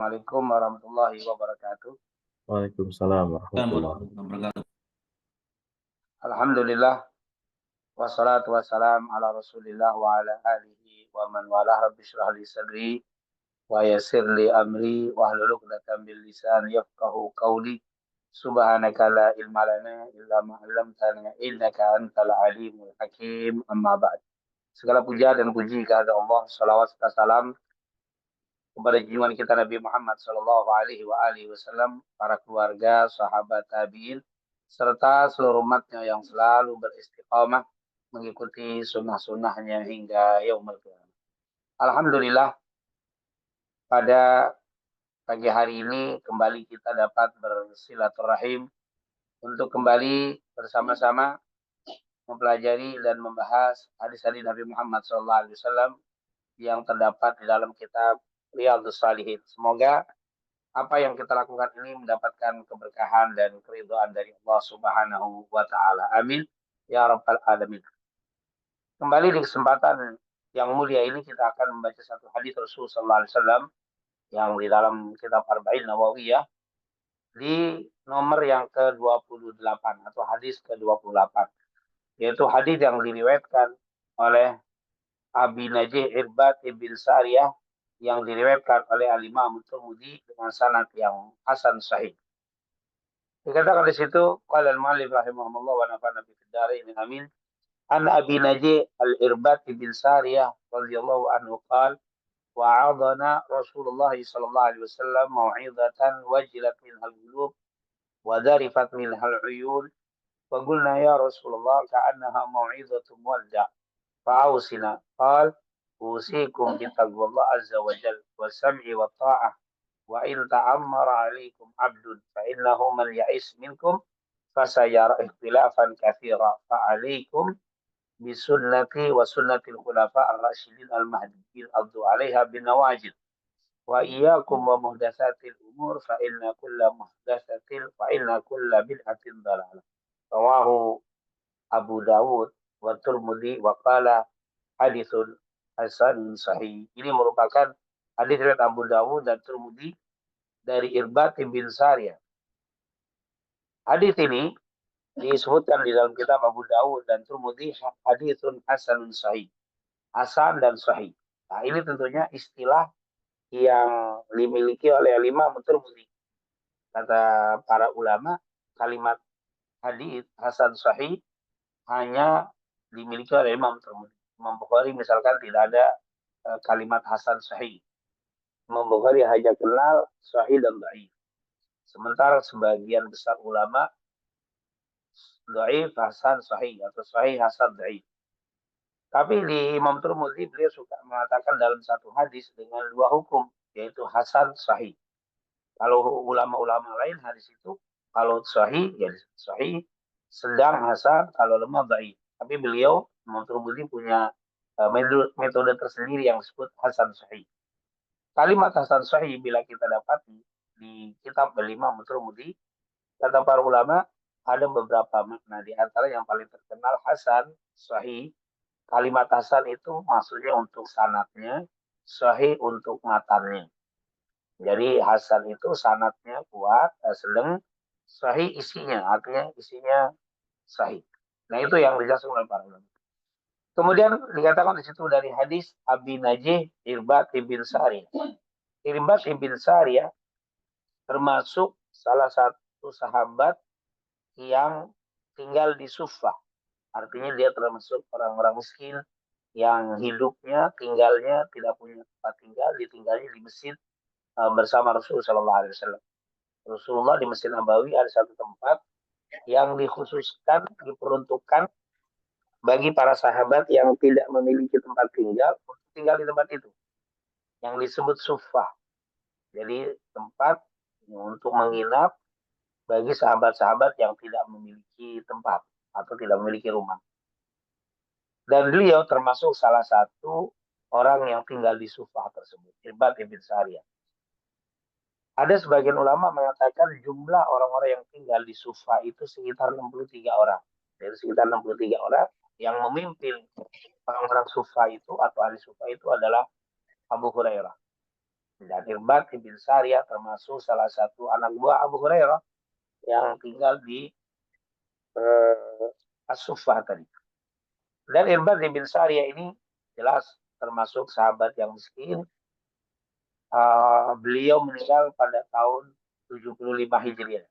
Assalamualaikum warahmatullahi wabarakatuh. Waalaikumsalam warahmatullahi wabarakatuh. Alhamdulillah wassalatu wassalam ala Rasulillah wa ala alihi wa man walah. Rabbi shrah li sadri wa yassir li amri wa hlul 'uqdatam min lisani yafqahu qawli. Subhanaka la ilma lana illa ma 'allamtana innaka antal alimul hakim. Amma ba'd. Segala puja dan puji kepada Allah, salawat serta salam kepada junjungan kita Nabi Muhammad Shallallahu Alaihi Wasallam, para keluarga, sahabat tabiin, serta seluruh umatnya yang selalu beristiqamah mengikuti sunnah-sunnahnya hingga yaumul qiyamah. Alhamdulillah, pada pagi hari ini kembali kita dapat bersilaturahim untuk kembali bersama-sama mempelajari dan membahas hadis-hadis Nabi Muhammad SAW yang terdapat di dalam kitab Riyadhus Shalihin. Semoga apa yang kita lakukan ini mendapatkan keberkahan dan keridhaan dari Allah Subhanahu wa taala. Amin ya rabbal alamin. Kembali di kesempatan yang mulia ini kita akan membaca satu hadis Rasul sallallahu alaihi wasallam yang di dalam kitab Arba'in Nawawiyah di nomor yang ke-28 atau hadis ke-28, yaitu hadis yang diriwayatkan oleh Abi Najih Irbad ibn Sariyah yang diriwayatkan oleh Al-Imam Tirmidzi dengan sanad yang hasan sahih. Dikatakan di situ qala al-mu'allif rahimahullah wa nafa'ana bi dzarain amin. An Abi Najih Al-Irbad bin Sariyah radhiyallahu anhu qala wa'adana Rasulullah sallallahu alaihi wasallam mau'izatan wajilat minhal qulub wa dharifat minhal uyun wa qulna ya Rasulullah ka'annaha mau'izatu muwadda' fa'awsina qala usikum bi taqwallah azza wa jalla wa sam'i wa ta'ah wa in ta'ammara 'alaikum 'abdun fa innahu man ya'is minkum fasayara ikhtilafan katsira fa 'alaikum bi sunnati wa sunnatil khulafa ar-rasyidin al-mahdiyyin addu 'alaiha bin nawajid wa iyyakum wa muhdatsatil umur fa inna kulla bid'atin dhalalah. Rawahu Abu Dawud wa Tirmidzi wa qala haditsun hasan sahih. Ini merupakan hadis riwayat Abu Dawud dan Tirmidzi dari Irbad bin Sariyah. Hadis ini disebutkan di dalam kitab Abu Dawud dan Tirmidzi haditsun hasanun sahih. Hasan dan sahih. Nah, ini tentunya istilah yang dimiliki oleh Imam Tirmidzi. Kata para ulama, kalimat hadis hasan sahih hanya dimiliki oleh Imam Tirmidzi. Imam Bukhari misalkan tidak ada kalimat hasan sahih. Imam Bukhari hanya kenal sahih dan dhaif. Sementara sebagian besar ulama dhaif hasan sahih atau sahih hasan dhaif. Tapi di Imam Tirmidzi beliau suka mengatakan dalam satu hadis dengan dua hukum, yaitu hasan sahih. Kalau ulama-ulama lain hadis itu kalau sahih ya sahih, sedang hasan, kalau lemah dhaif. Tapi beliau Imam Tirmidzi punya metode tersendiri yang disebut hasan sahih. Kalimat hasan sahih bila kita dapati di kitab Imam Tirmidzi, kata para ulama ada beberapa makna, di antara yang paling terkenal hasan sahih. Kalimat hasan itu maksudnya untuk sanadnya, sahih untuk matannya. Jadi hasan itu sanadnya kuat, sedang sahih isinya, artinya isinya sahih. Nah, itu yang dijelaskan oleh para ulama. Kemudian dikatakan di situ dari hadis Abi Najih Irbad bin Sariyah. Irbad bin Sariyah termasuk salah satu sahabat yang tinggal di Sufah. Artinya dia termasuk orang-orang miskin yang hidupnya, tinggalnya tidak punya tempat tinggal, ditinggalnya di masjid bersama Rasulullah SAW. Rasulullah di Masjid Nabawi ada satu tempat yang dikhususkan, diperuntukkan bagi para sahabat yang tidak memiliki tempat tinggal untuk tinggal di tempat itu, yang disebut Sufah. Jadi tempat untuk menginap bagi sahabat-sahabat yang tidak memiliki tempat atau tidak memiliki rumah. Dan beliau termasuk salah satu orang yang tinggal di Sufah tersebut, Irbad bin Sariyah. Ada sebagian ulama mengatakan jumlah orang-orang yang tinggal di Sufah itu sekitar 63 orang. Jadi sekitar 63 orang yang memimpin orang-orang Sufah itu atau ahli Sufah itu adalah Abu Hurairah. Dan Irbad bin Sariyah termasuk salah satu anak buah Abu Hurairah yang tinggal di As-Suffah tadi. Dan Irbad bin Sariyah ini jelas termasuk sahabat yang miskin. Beliau meninggal pada tahun 75 Hijriah.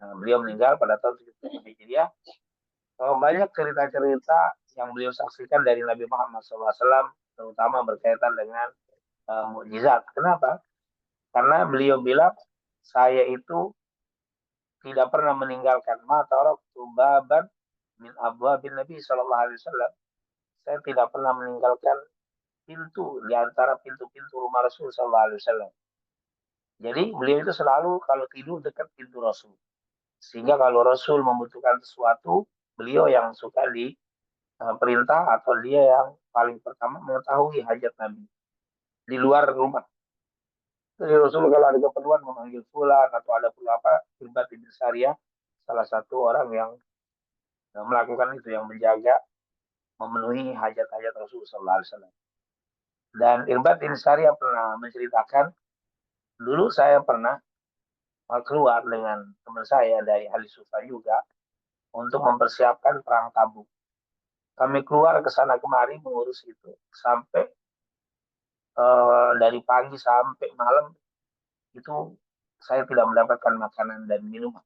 Nah, beliau meninggal pada tahun 75 Hijriah. Banyak cerita-cerita yang beliau saksikan dari Nabi Muhammad SAW, terutama berkaitan dengan mukjizat. Kenapa? Karena beliau bilang, saya itu tidak pernah meninggalkan matarok baban min abwabin Nabi SAW. Saya tidak pernah meninggalkan pintu di antara pintu-pintu rumah Rasul SAW. Jadi beliau itu selalu kalau tidur dekat pintu Rasul. Sehingga kalau Rasul membutuhkan sesuatu, beliau yang suka di perintah atau dia yang paling pertama mengetahui hajat Nabi di luar rumah. Jadi Rasul kalau ada keperluan memanggil fulan atau ada perlu apa, Irbad bin Sariyah salah satu orang yang melakukan itu, yang menjaga memenuhi hajat-hajat Rasul Sallallahu Alaihi Wasallam. Dan Irbad bin Sariyah pernah menceritakan, dulu saya pernah keluar dengan teman saya dari ahli Sufa juga untuk mempersiapkan perang Tabuk. Kami keluar ke sana kemari mengurus itu sampai dari pagi sampai malam itu saya tidak mendapatkan makanan dan minuman.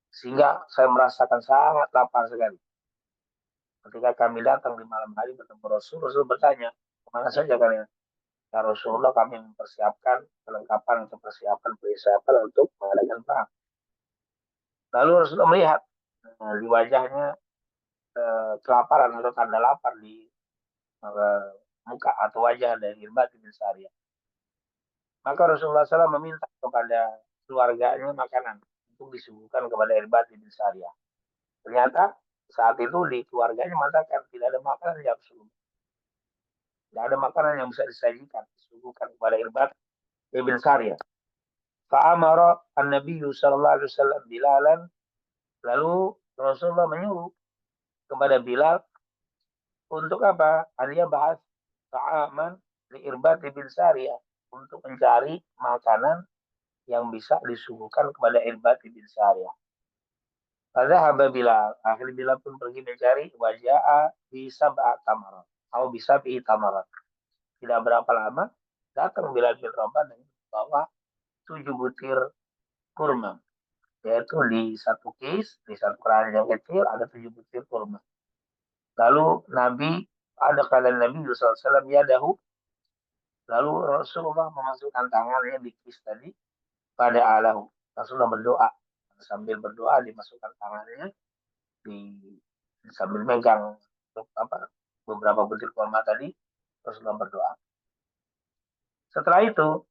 Sehingga saya merasakan sangat lapar sekali. Ketika kami datang di malam hari bertemu Rasul, Rasul bertanya, kemana saja kalian? Ya Rasulullah, kami mempersiapkan kelengkapan untuk persiapan untuk mengadakan perang. Lalu Rasulullah melihat di wajahnya kelaparan atau tanda lapar di muka atau wajah dari Irbad bin Sariyah. Maka Rasulullah SAW meminta kepada keluarganya makanan untuk disuguhkan kepada Irbad bin Sariyah. Ternyata saat itu di keluarganya mengatakan tidak ada makanan yang Rasulullah. Tidak ada makanan yang bisa disajikan, disuguhkan kepada Irbad bin Sariyah. Fa'amara an-Nabi sallallahu alaihi wasallam Bilalan, lalu Rasulullah menyuruh kepada Bilal untuk apa? Dia bahas ta'aman li Irbad bin Sariyah, untuk mencari makanan yang bisa disuguhkan kepada Irbad bin Sariyah. Pada hamba Bilal, akhirnya Bilal pun pergi mencari wajah bisa tamarat atau bisa tamarat. Tidak berapa lama datang Bilal bin Rabah dan membawa 7 butir kurma, yaitu di satu kis, di satu keranjang kecil ada 7 butir kurma. Lalu Nabi, ada kalian Nabi SAW ya dahu, lalu Rasulullah memasukkan tangannya di kis tadi pada alahu. Rasulullah berdoa, sambil berdoa dimasukkan tangannya di sambil megang beberapa butir kurma tadi, Rasulullah berdoa. Setelah itu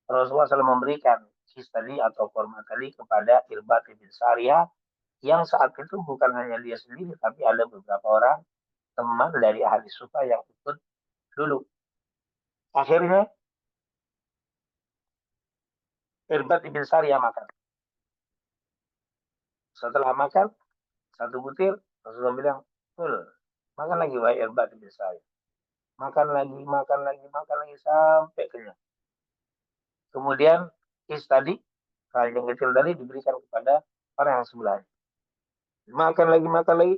Rasulullah SAW memberikan kis tadi atau kurma tadi kepada Irbad bin Sariyah, yang saat itu bukan hanya dia sendiri, tapi ada beberapa orang teman dari ahli sufa yang ikut dulu. Akhirnya Irbad bin Sariyah makan. Setelah makan satu butir, Rasulullah bilang, makan lagi wahai Irbad bin Sariyah. Makan lagi sampai kenyang. Kemudian kis tadi, keranjang kecil tadi diberikan kepada orang yang sebelahnya. Makan lagi.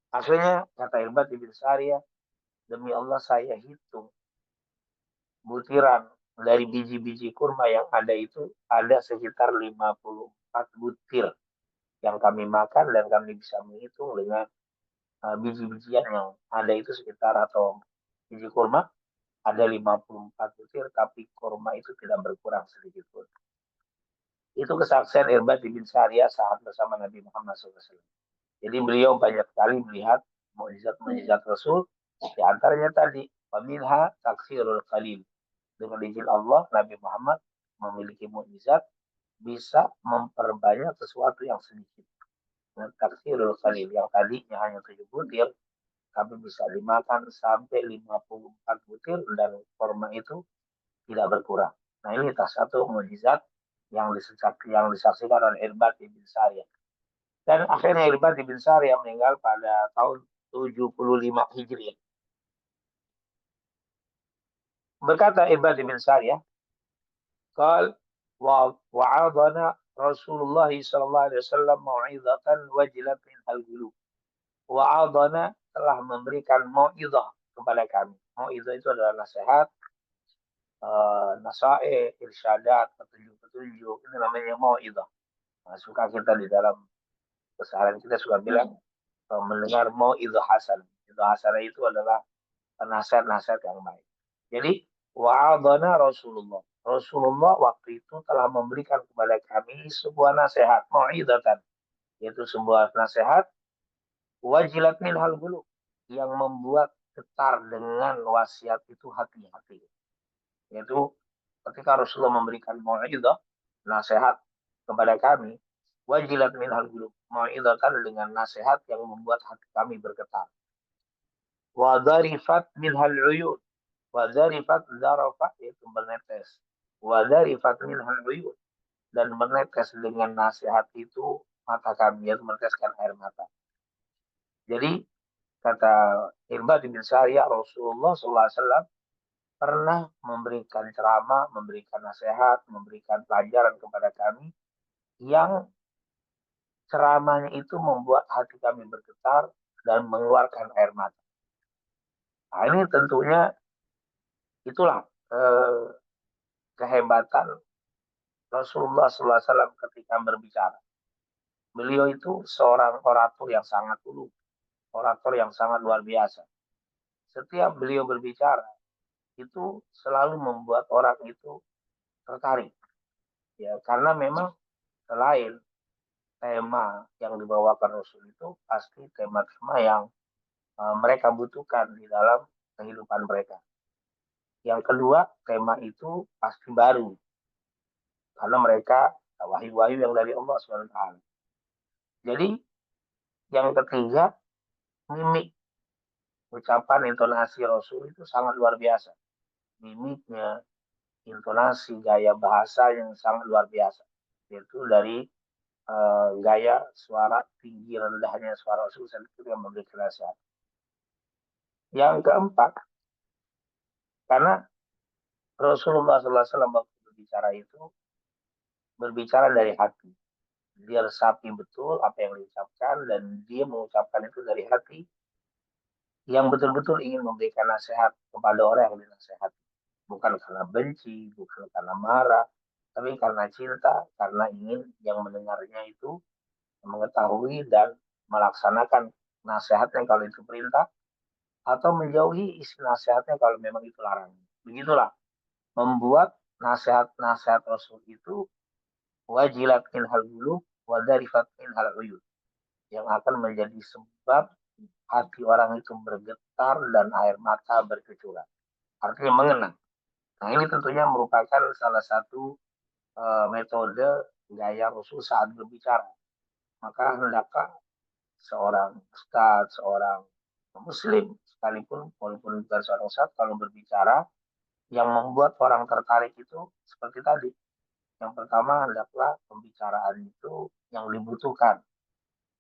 Akhirnya kata Irbad bin Sariyah, demi Allah saya hitung butiran dari biji-biji kurma yang ada itu ada sekitar 54 butir yang kami makan, dan kami bisa menghitung dengan biji-bijian yang ada itu sekitar, atau biji kurma ada 54 butir, tapi kurma itu tidak berkurang sedikit pun. Itu kesaksian Irbad bin Sariyah saat bersama Nabi Muhammad SAW. Jadi beliau banyak sekali melihat mukjizat Rasul. Di antaranya tadi, paminha taksirul khalil. Dengan izin Allah, Nabi Muhammad memiliki mukjizat bisa memperbanyak sesuatu yang sedikit. Dengan taksirul khalil, yang tadinya hanya 7 butir, tapi bisa dimakan sampai 54 butir dan kurma itu tidak berkurang. Nah, ini salah satu mukjizat yang disaksikan oleh Irbad bin Sariyah. Dan akhirnya Irbad bin Sariyah meninggal pada tahun 75 Hijriah. Berkata Irbad bin Sariyah, Qal wa'adana Rasulullah sallallahu alaihi wasallam mau'izatan wajilat minhal qulub. Wa'adana telah memberikan mau'izah kepada kami. Mau'izah itu adalah nasihat, nasaih, irsyadat, petunjuk-petunjuk. Itu namanya mau'izah. Nah, suka kita di dalam keseharian kita suka bilang mendengar mau'izah hasan. Itu hasanah itu adalah nasihat-nasihat yang baik. Jadi wa'adana Rasulullah. Rasulullah waktu itu telah memberikan kepada kami sebuah nasihat, mau'izatan, yaitu sebuah nasihat wajilat minhal qulub, yang membuat getar dengan wasiat itu hati-hati. Yaitu ketika Rasulullah memberikan mau'izah, nasihat kepada kami, wajilat minhal qulub, mau'izatan dengan nasihat yang membuat hati kami bergetar. Wa dharifat minhal uyun. Wadharifat zarafat yaitu menetes. Wadharifat minhal uyun, dan menetes dengan nasihat itu mata kami, yaitu meneteskan air mata. Jadi kata Irbad bin Sariyah, Rasulullah SAW pernah memberikan ceramah, memberikan nasihat, memberikan pelajaran kepada kami yang ceramahnya itu membuat hati kami bergetar dan mengeluarkan air mata. Nah, ini tentunya itulah kehebatan Rasulullah SAW ketika berbicara. Beliau itu seorang orator yang sangat ulu, orator yang sangat luar biasa. Setiap beliau berbicara, itu selalu membuat orang itu tertarik. Ya, karena memang selain tema yang dibawakan Rasul itu pasti tema-tema yang mereka butuhkan di dalam kehidupan mereka. Yang kedua, tema itu pasti baru, karena mereka wahyu-wahyu yang dari Allah SWT. Jadi yang ketiga, mimik, ucapan, intonasi Rasul itu sangat luar biasa. Mimiknya, intonasi, gaya bahasa yang sangat luar biasa. Yaitu dari gaya suara tinggi rendahnya suara Rasul itu yang memberikan nasihat. Yang keempat, karena Rasulullah SAW waktu berbicara itu berbicara dari hati. Dia resapi betul apa yang diucapkan dan dia mengucapkan itu dari hati, yang betul-betul ingin memberikan nasihat kepada orang yang dinasehati. Bukan karena benci, bukan karena marah, tapi karena cinta, karena ingin yang mendengarnya itu mengetahui dan melaksanakan nasihatnya kalau itu perintah, atau menjauhi isi nasihatnya kalau memang itu larangan. Begitulah, membuat nasihat-nasihat Rasul itu wajilat minhal qulub wa dharifat minhal uyun, yang akan menjadi sebab hati orang itu bergetar dan air mata bercucuran. Artinya mengenang. Nah, ini tentunya merupakan salah satu metode gaya Rasul saat berbicara. Maka hendaklah seorang ustadz, seorang muslim sekalipun, walaupun bukan seorang ustadz, kalau berbicara yang membuat orang tertarik itu seperti tadi. Yang pertama, hendaklah pembicaraan itu yang dibutuhkan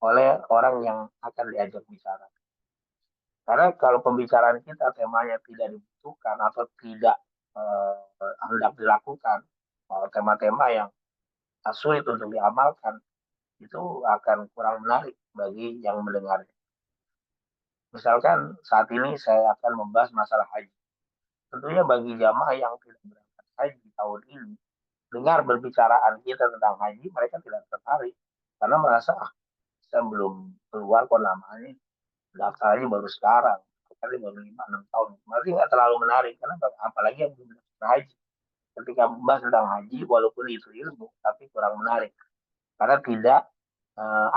oleh orang yang akan diajak bicara. Karena kalau pembicaraan kita temanya tidak dibutuhkan atau tidak hendak dilakukan, tema-tema yang sulit untuk diamalkan, itu akan kurang menarik bagi yang mendengarnya. Misalkan saat ini saya akan membahas masalah haji. Tentunya bagi jamaah yang tidak berangkat haji tahun ini, dengar berbicaraan kita tentang haji, mereka tidak tertarik. Karena merasa, saya belum keluar kok namanya, daftar haji baru sekarang, kali baru 5-6 tahun. Berarti nggak terlalu menarik, karena apalagi yang belum daftar haji. Ketika membahas tentang haji, walaupun itu ilmu, tapi kurang menarik. Karena tidak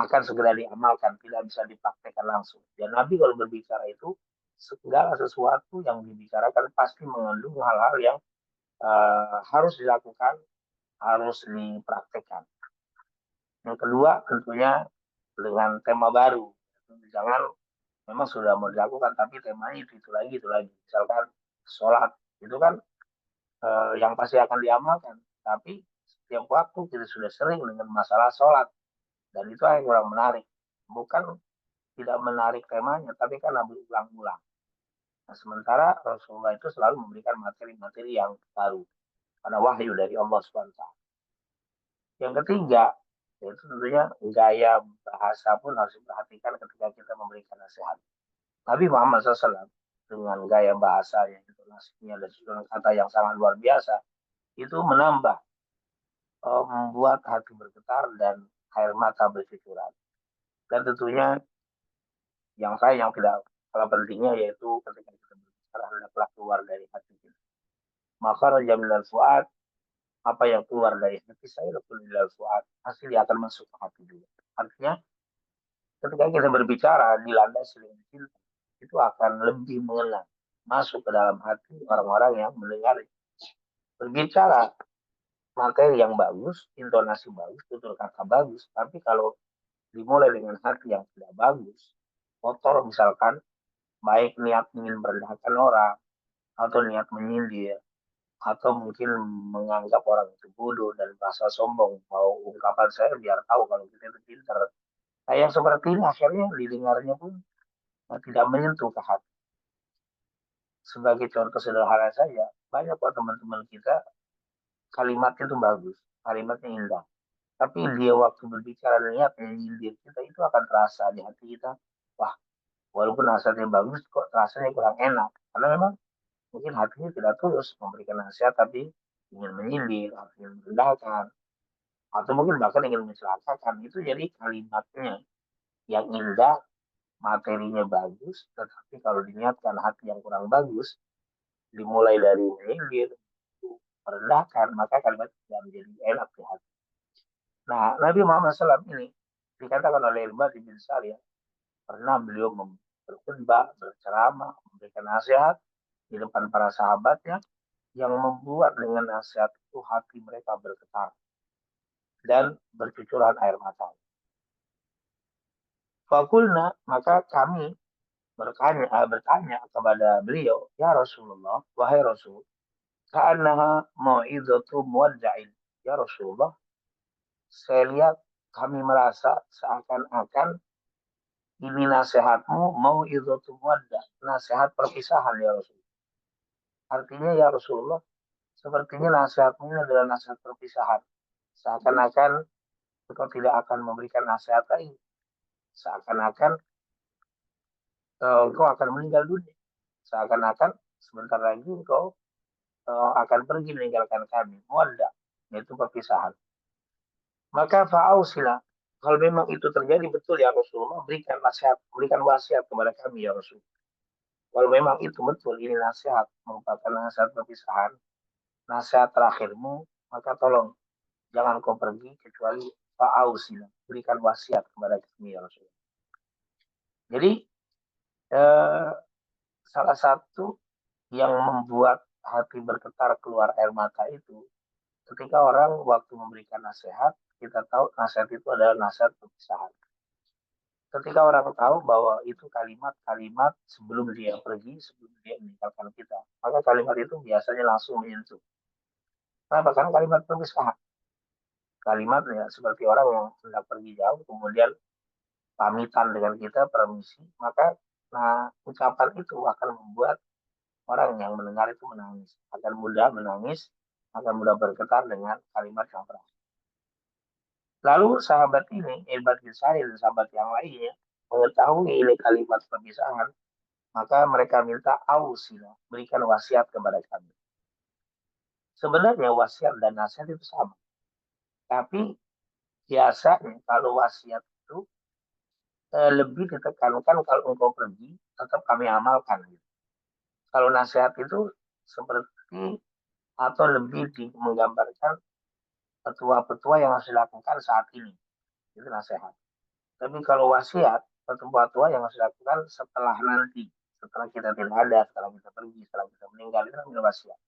akan segera diamalkan, tidak bisa dipraktekkan langsung. Dan Nabi kalau berbicara itu, segala sesuatu yang dibicarakan pasti mengandung hal-hal yang harus dilakukan, harus dipraktekkan. Yang kedua, tentunya dengan tema baru. Jangan memang sudah mau dilakukan, tapi temanya itu lagi, itu lagi. Misalkan sholat, itu kan yang pasti akan diamalkan. Tapi setiap waktu kita sudah sering dengan masalah sholat. Dan itu yang kurang menarik. Bukan tidak menarik temanya, tapi karena berulang-ulang. Nah, sementara Rasulullah itu selalu memberikan materi-materi yang baru. karena wahyu dari Allah SWT. Yang ketiga, yaitu tentunya gaya bahasa pun harus diperhatikan ketika kita memberikan nasihat. Nabi Muhammad SAW dengan gaya bahasanya, intonasinya, dan susunan kata yang sangat luar biasa, itu menambah, membuat hati bergetar dan air mata bercucuran. Dan tentunya yang tidak kalah pentingnya yaitu ketika kita berbicara hendaklah keluar dari hati kita. Maka rajamilal fuad, apa yang keluar dari hati saya lakukan fuad, hasilnya akan masuk ke hati juga. Artinya ketika kita berbicara dilandasi dengan cinta, itu akan lebih mengena, masuk ke dalam hati orang-orang yang mendengar. Berbicara materi yang bagus, intonasi bagus, tutur kata bagus, tapi kalau dimulai dengan hati yang tidak bagus, kotor misalkan, baik niat ingin merendahkan orang, atau niat menyindir, atau mungkin menganggap orang itu bodoh dan merasa sombong, mau ungkapan saya biar tahu kalau kita itu pintar. Nah, yang seperti ini akhirnya didengarnya pun tidak menyentuh ke hati. Sebagai contoh sederhana saja, banyak kok teman-teman kita kalimatnya itu bagus, kalimatnya indah. Tapi dia waktu berbicara niat menyindir kita itu akan terasa di hati kita. Wah, walaupun nasihatnya bagus, kok rasanya kurang enak. Karena memang mungkin hatinya tidak tulus memberikan nasihat, tapi ingin menyindir, atau ingin merendahkan, atau mungkin bahkan ingin mencelakakan. Itu jadi kalimatnya yang indah, materinya bagus, tetapi kalau diniatkan hati yang kurang bagus, dimulai dari menyindir, merendahkan, maka kalimat tidak menjadi enak di hati. Nah, Nabi Muhammad SAW ini dikatakan oleh Irbad bin Sariyah, pernah beliau berkhutbah, berceramah, memberikan nasihat di depan para sahabatnya, yang membuat dengan nasihat itu hati mereka bergetar dan bercucuran air mata. Fakulna, maka kami bertanya kepada beliau, ya Rasulullah, wahai Rasul, ka'annaha mau'idhatu muwadda'in. Ya Rasulullah, saya lihat kami merasa seakan-akan ini nasihatmu mau idhatu muwaddah, nasihat perpisahan ya Rasulullah. Artinya ya Rasulullah, sepertinya nasihatmu ini adalah nasihat perpisahan. Seakan-akan engkau tidak akan memberikan nasihat lagi. Seakan-akan engkau akan meninggal dunia. Seakan-akan sebentar lagi engkau akan pergi meninggalkan kami. Muwaddah, yaitu perpisahan. Maka fa'ausila, kalau memang itu terjadi betul ya Rasulullah, berikan nasihat, berikan wasiat kepada kami ya Rasulullah. Kalau memang itu betul, ini nasihat, merupakan nasihat perpisahan, nasihat terakhirmu, maka tolong jangan kau pergi kecuali fa'ausila, berikan wasiat kepada kami ya Rasulullah. Jadi salah satu yang membuat hati bergetar keluar air mata itu ketika orang waktu memberikan nasihat, kita tahu nasihat itu adalah nasihat perpisahan. Ketika orang tahu bahwa itu kalimat-kalimat sebelum dia pergi, sebelum dia meninggalkan kita, maka kalimat itu biasanya langsung menyentuh. Kenapa? Karena kalimat perpisahan. Kalimat ya seperti orang yang hendak pergi jauh, kemudian pamitan dengan kita, permisi, maka ucapan itu akan membuat orang yang mendengar itu menangis, akan mudah menangis, akan mudah bergetar dengan kalimat yang terakhir. Lalu sahabat ini, Irbad bin Sariyah dan sahabat yang lainnya, mengetahui ini kalimat perpisahan, maka mereka minta ausila, berikan wasiat kepada kami. Sebenarnya wasiat dan nasihat itu sama. Tapi biasanya kalau wasiat itu lebih ditekankan kalau engkau pergi, tetap kami amalkan. Gitu. Kalau nasihat itu seperti atau lebih menggambarkan petua-petua yang harus dilakukan saat ini. Itu nasihat. Tapi kalau wasiat, petua-petua yang harus dilakukan setelah nanti. Setelah kita tidak ada, setelah kita pergi, setelah kita meninggal, itu namanya wasiat.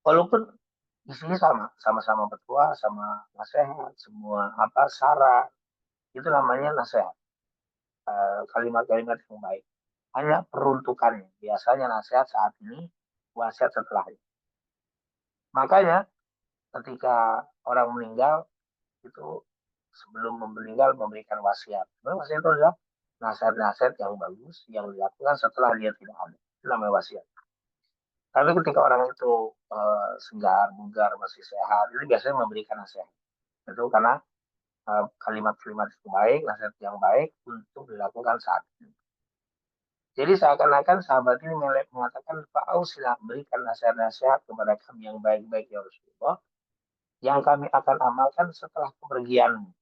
Walaupun isinya sama, sama-sama petua, sama nasihat, semua saran, itu namanya nasihat. Kalimat-kalimat yang baik. Hanya peruntukannya. Biasanya nasihat saat ini, wasiat setelahnya. Makanya ketika orang meninggal, itu sebelum meninggal memberikan wasiat. Wasiat itu adalah nasihat-nasihat yang bagus yang dilakukan setelah dia tidak ada. Itu namanya wasiat. Tapi ketika orang itu segar, bugar, masih sehat, ini biasanya memberikan nasihat. Itu karena kalimat-kalimat itu baik, nasihat yang baik untuk dilakukan saat ini. Jadi seakan-akan sahabat ini mengatakan, Pak Ausila, berikan nasihat-nasihat kepada kami yang baik-baik ya Rasulullah, yang kami akan amalkan setelah kepergianmu.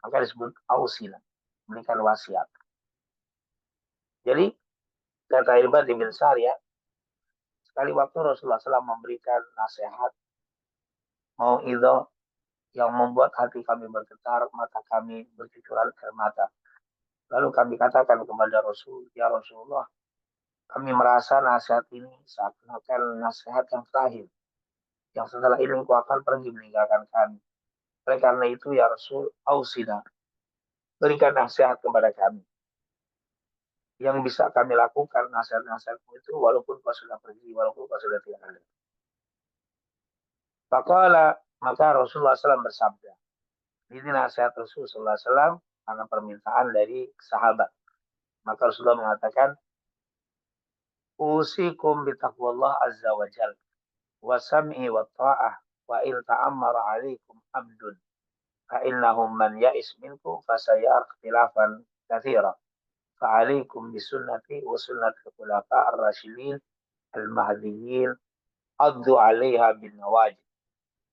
Maka disebut Ausila, berikan wasiat. Jadi kata Irbad bin Sariyah, sekali waktu Rasulullah SAW memberikan nasihat, mau itu yang membuat hati kami bergetar, mata kami bercucuran air mata. Lalu kami katakan kepada Rasul, ya Rasulullah, kami merasa nasihat ini seakan-akan nasihat yang terakhir. Yang setelah ini kau akan pergi meninggalkan kami. Oleh karena itu ya Rasul, ausina, berikan nasihat kepada kami. Yang bisa kami lakukan nasihat-nasihatmu itu walaupun kau sudah pergi, walaupun kau sudah tidak ada. Maka Rasulullah SAW bersabda. Ini nasihat Rasulullah SAW karena permintaan dari sahabat. Maka Rasulullah mengatakan, usikum bitaqwallah azza wa jal, wa sam'i wa ta'ah, wa in ta'ammara alaikum abdun, fa'innahum man ya'is minkum fasayar khilafan kathira. Fa'alaikum bisunnati wa sunnati khulafa ar-rasyidin al-mahdiyyin addu 'alaiha bin nawajid.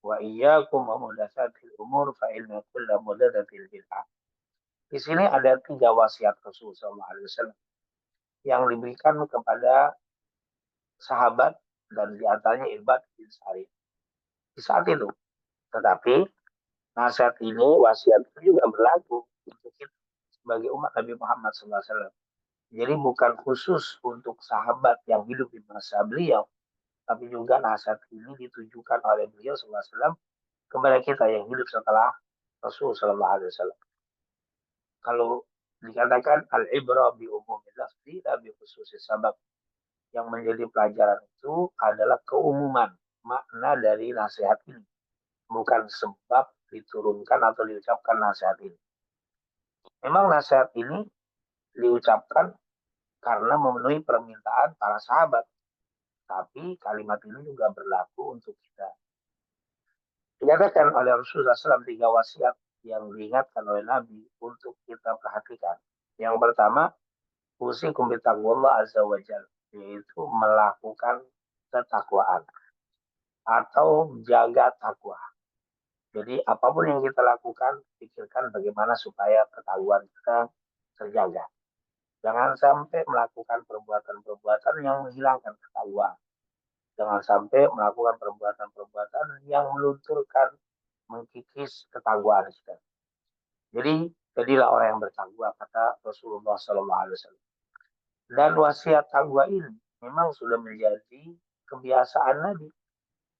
Wa iyyakum wa muhdatsatil umur fa inna kulla muhdatsatin bid'ah. Di sini ada 3 wasiat Rasulullah SAW yang diberikan kepada sahabat dan diantaranya Irbad bin Sariyah. Di saat itu, tetapi nasihat ini, wasiat itu juga berlaku untuk kita sebagai umat Nabi Muhammad SAW. Jadi bukan khusus untuk sahabat yang hidup di masa beliau, tapi juga nasihat ini ditujukan oleh beliau SAW kepada kita yang hidup setelah Rasul SAW. Kalau dikatakan al-ibra bi umumil lafzi la bi khususis sabab, yang menjadi pelajaran itu adalah keumuman makna dari nasihat ini, bukan sebab diturunkan atau diucapkan nasihat ini. Memang nasihat ini diucapkan karena memenuhi permintaan para sahabat, tapi kalimat ini juga berlaku untuk kita. Dikatakan oleh Rasulullah SAW 3 wasiat yang diingatkan oleh Nabi untuk kita perhatikan. Yang pertama, usikum bitaqwallah azza wa jalla, yaitu melakukan ketakwaan atau jaga takwa. Jadi apapun yang kita lakukan, pikirkan bagaimana supaya ketakwaan kita terjaga. Jangan sampai melakukan perbuatan-perbuatan yang menghilangkan ketakwaan. Jangan sampai melakukan perbuatan-perbuatan yang melunturkan, mengkikis ketakwaan kita. Jadi jadilah orang yang bertakwa, kata Rasulullah SAW. Dan wasiat takwa ini memang sudah menjadi kebiasaan Nabi.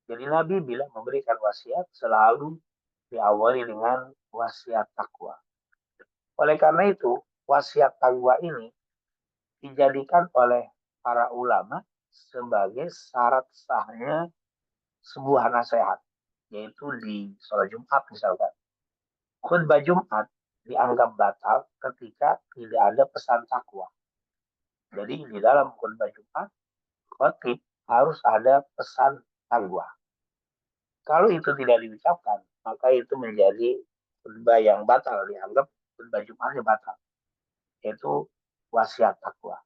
Jadi Nabi bila memberikan wasiat selalu diawali dengan wasiat takwa. Oleh karena itu, wasiat takwa ini dijadikan oleh para ulama sebagai syarat sahnya sebuah nasihat, yaitu di sholat Jumat misalkan. Khutbah Jumat dianggap batal ketika tidak ada pesan takwa. Jadi di dalam khutbah Jumat, khotib harus ada pesan takwa. Kalau itu tidak diucapkan, maka itu menjadi khutbah yang batal, dianggap khutbah Jumatnya batal. Yaitu wasiat takwa.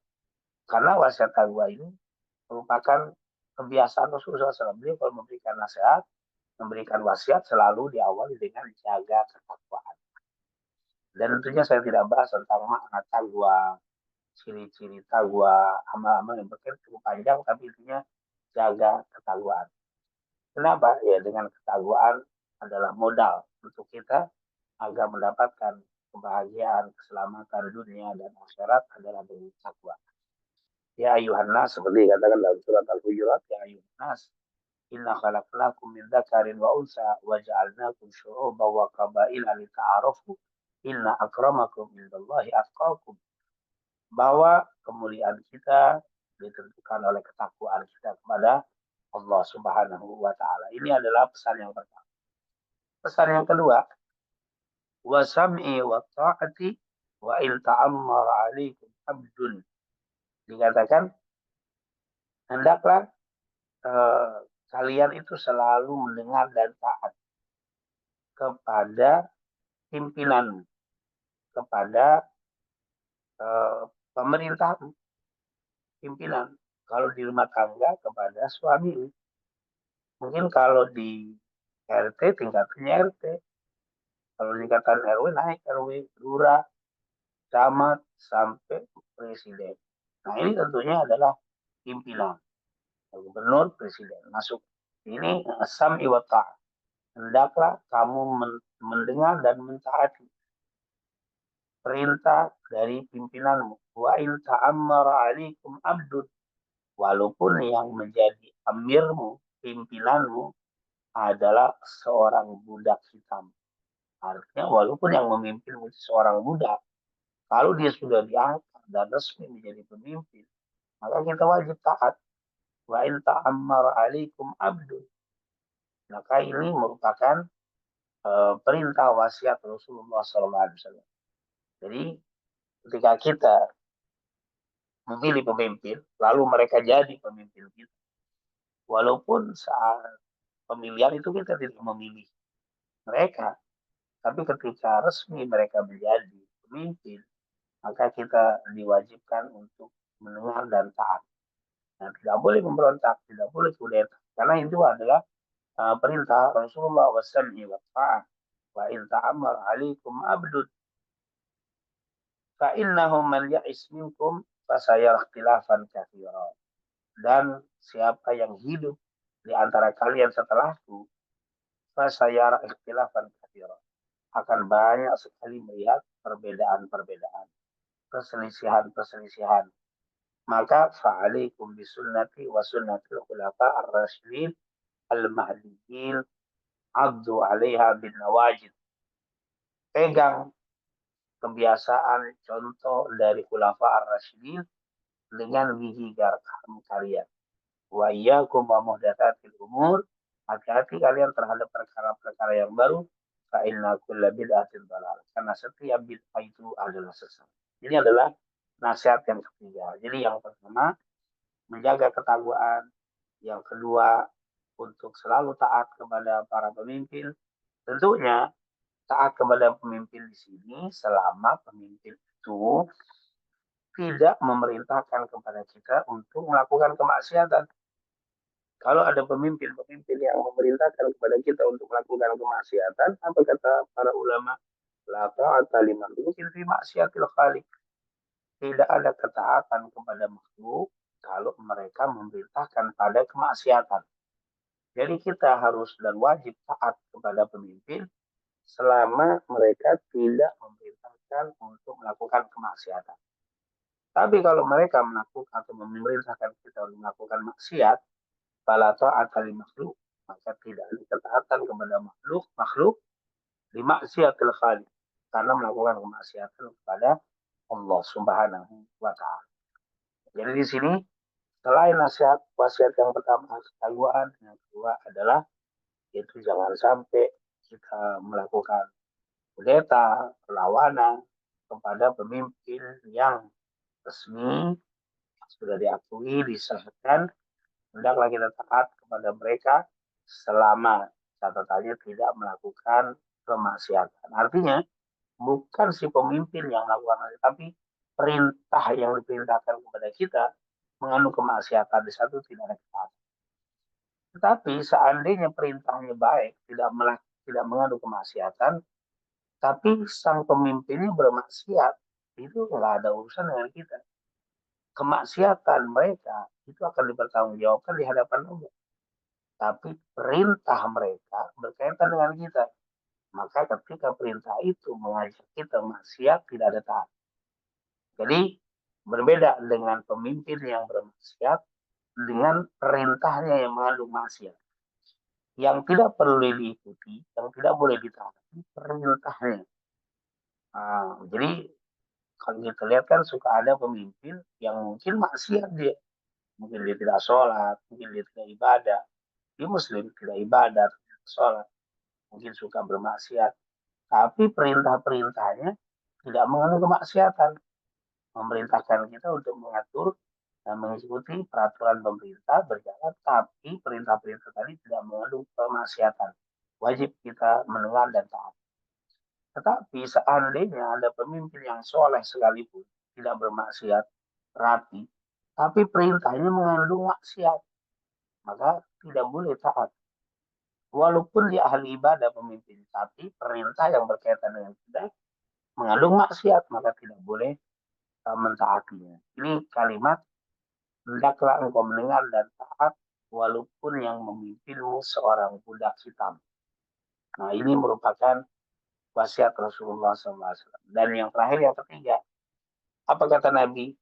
Karena wasiat takwa ini merupakan kebiasaan Rasulullah SAW. Beliau kalau memberikan nasihat, memberikan wasiat selalu diawali dengan jaga ketakwaan. Dan tentunya saya tidak bahas tentang makna takwa, ciri-ciri takwa, amal-amal yang berkaitan cukup panjang, tapi intinya jaga ketakwaan. Kenapa? Ya dengan ketakwaan adalah modal untuk kita agar mendapatkan kebahagiaan, keselamatan dunia dan akhirat adalah dengan takwa. Ya ayuhan nas, seperti dikatakan dalam surat Al-Hujurat, ya ayuhan nas, inna khalaqnakum min dzakarin wa unsa wa ja'alnakum syu'uban wa qabaila lita'arafu inna akramakum indallahi atqakum. Bahwa kemuliaan kita ditentukan oleh ketakwaan kita kepada Allah Subhanahu wa taala. Ini adalah pesan yang pertama. Pesan yang kedua, wa sam'i wa ta'ati wa il ta'ammara 'alaikum abdun. Dikatakan hendaklah kalian itu selalu mendengar dan taat kepada pimpinan, kepada pemerintah, pimpinan. Kalau di rumah tangga kepada suami. Mungkin kalau di RT tingkatnya RT, kalau tingkatan RW naik RW, lurah, camat, sampai presiden. Nah ini tentunya adalah pimpinan, gubernur, presiden masuk. Ini asam iwata. Hendaklah kamu mendengar dan mentaati perintah dari pimpinanmu. Wa in ta'ammara alaikum abdun. Walaupun yang menjadi amirmu, pimpinanmu adalah seorang budak hitam. Artinya walaupun yang memimpin seorang budak, kalau dia sudah diangkat dan resmi menjadi pemimpin, maka kita wajib taat. Wa in ta'ammara alaikum abdun. Maka ini merupakan perintah wasiat Rasulullah SAW. Jadi ketika kita memilih pemimpin, lalu mereka jadi pemimpin kita, walaupun saat pemilihan itu kita tidak memilih mereka, tapi ketika resmi mereka menjadi pemimpin, maka kita diwajibkan untuk mendengar dan taat. Nah, tidak boleh memberontak, tidak boleh kudeta, karena itu adalah perintah Rasulullah SAW. Wa in ta'ammar alaikum abdud fa innahu man ya'is minkum fasayara ikhtilafan katsira. Dan siapa yang hidup di antara kalian setelahku, fasayara ikhtilafan katsira, akan banyak sekali melihat perbedaan-perbedaan, perselisihan-perselisihan. Maka fa'alaikum bisunnati wa sunnatil khulafa ar-rasyidin al-mahdiyyin abdu 'alaiha bin nawajid. Pegang kebiasaan contoh dari khulafa ar-rasyidin dengan gigi garam kalian. Wa iyyakum wa muhdatsatil umur. Hati-hati kalian terhadap perkara-perkara yang baru. Fa inna kulla bid'atin dhalalah. Karena setiap bid'ah itu adalah sesat. Ini adalah nasihat yang ketiga. Jadi yang pertama, menjaga ketakwaan. Yang kedua, untuk selalu taat kepada para pemimpin. Tentunya taat kepada pemimpin di sini selama pemimpin itu tidak memerintahkan kepada kita untuk melakukan kemaksiatan. Kalau ada pemimpin-pemimpin yang memerintahkan kepada kita untuk melakukan kemaksiatan, apa kata para ulama? La ta'ata li makhluqin fi maksiatil khaliq. Tidak ada ketaatan kepada makhluk kalau mereka memerintahkan pada kemaksiatan. Jadi kita harus dan wajib taat kepada pemimpin selama mereka tidak memerintahkan untuk melakukan kemaksiatan. Tapi kalau mereka melakukan atau memerintahkan kita untuk melakukan maksiat, fala ta'ata li makhluk, maka tidak ada ketaatan kepada makhluk di maksiatil khaliq, karena melakukan kemaksiatan kepada Allah Subhanahu wa taala. Jadi di sini selain nasihat wasiat yang pertama ketakwaan, yang kedua adalah itu jangan sampai kita melakukan kudeta, perlawanan kepada pemimpin yang resmi, sudah diakui, disahkan. Hendaklah kita taat kepada mereka selama catatannya tidak melakukan kemaksiatan. Artinya bukan si pemimpin yang melakukan, tapi perintah yang diperintahkan kepada kita mengandung kemaksiatan, di satu tidak ada ketaatan. Tetapi seandainya perintahnya baik, tidak mengandung kemaksiatan, tapi sang pemimpinnya bermaksiat, itu nggak ada urusan dengan kita. Kemaksiatan mereka itu akan dipertanggungjawabkan di hadapan Allah. Tapi perintah mereka berkaitan dengan kita. Maka ketika perintah itu mengajak kita maksiat, tidak ada taat. Jadi berbeda dengan pemimpin yang bermaksiat dengan perintahnya yang mengandung maksiat. Yang tidak perlu diikuti, yang tidak boleh ditaati, perintahnya. Jadi kalau kita lihat kan suka ada pemimpin yang mungkin maksiat dia. Mungkin dia tidak sholat, mungkin dia tidak ibadah. Dia muslim, tidak ibadah, tidak sholat. Mungkin suka bermaksiat. Tapi perintah-perintahnya tidak mengandung kemaksiatan. Memerintahkan kita untuk mengatur dan mengikuti peraturan pemerintah berjalan, tapi perintah-perintah tadi tidak mengandung kemaksiatan. Wajib kita mendengar dan taat. Tetapi seandainya ada pemimpin yang soleh sekalipun, tidak bermaksiat, rapi, tapi perintahnya mengandung maksiat, maka tidak boleh taat. Walaupun dia ahli ibadah pemimpin, tapi perintah yang berkaitan dengan kita mengandung maksiat, maka tidak boleh mentaatinya. Ini kalimat, hendaklah engkau mendengar dan taat walaupun yang memimpinmu seorang budak hitam. Nah, ini merupakan wasiat Rasulullah SAW. Dan yang terakhir, yang ketiga, apa kata Nabi?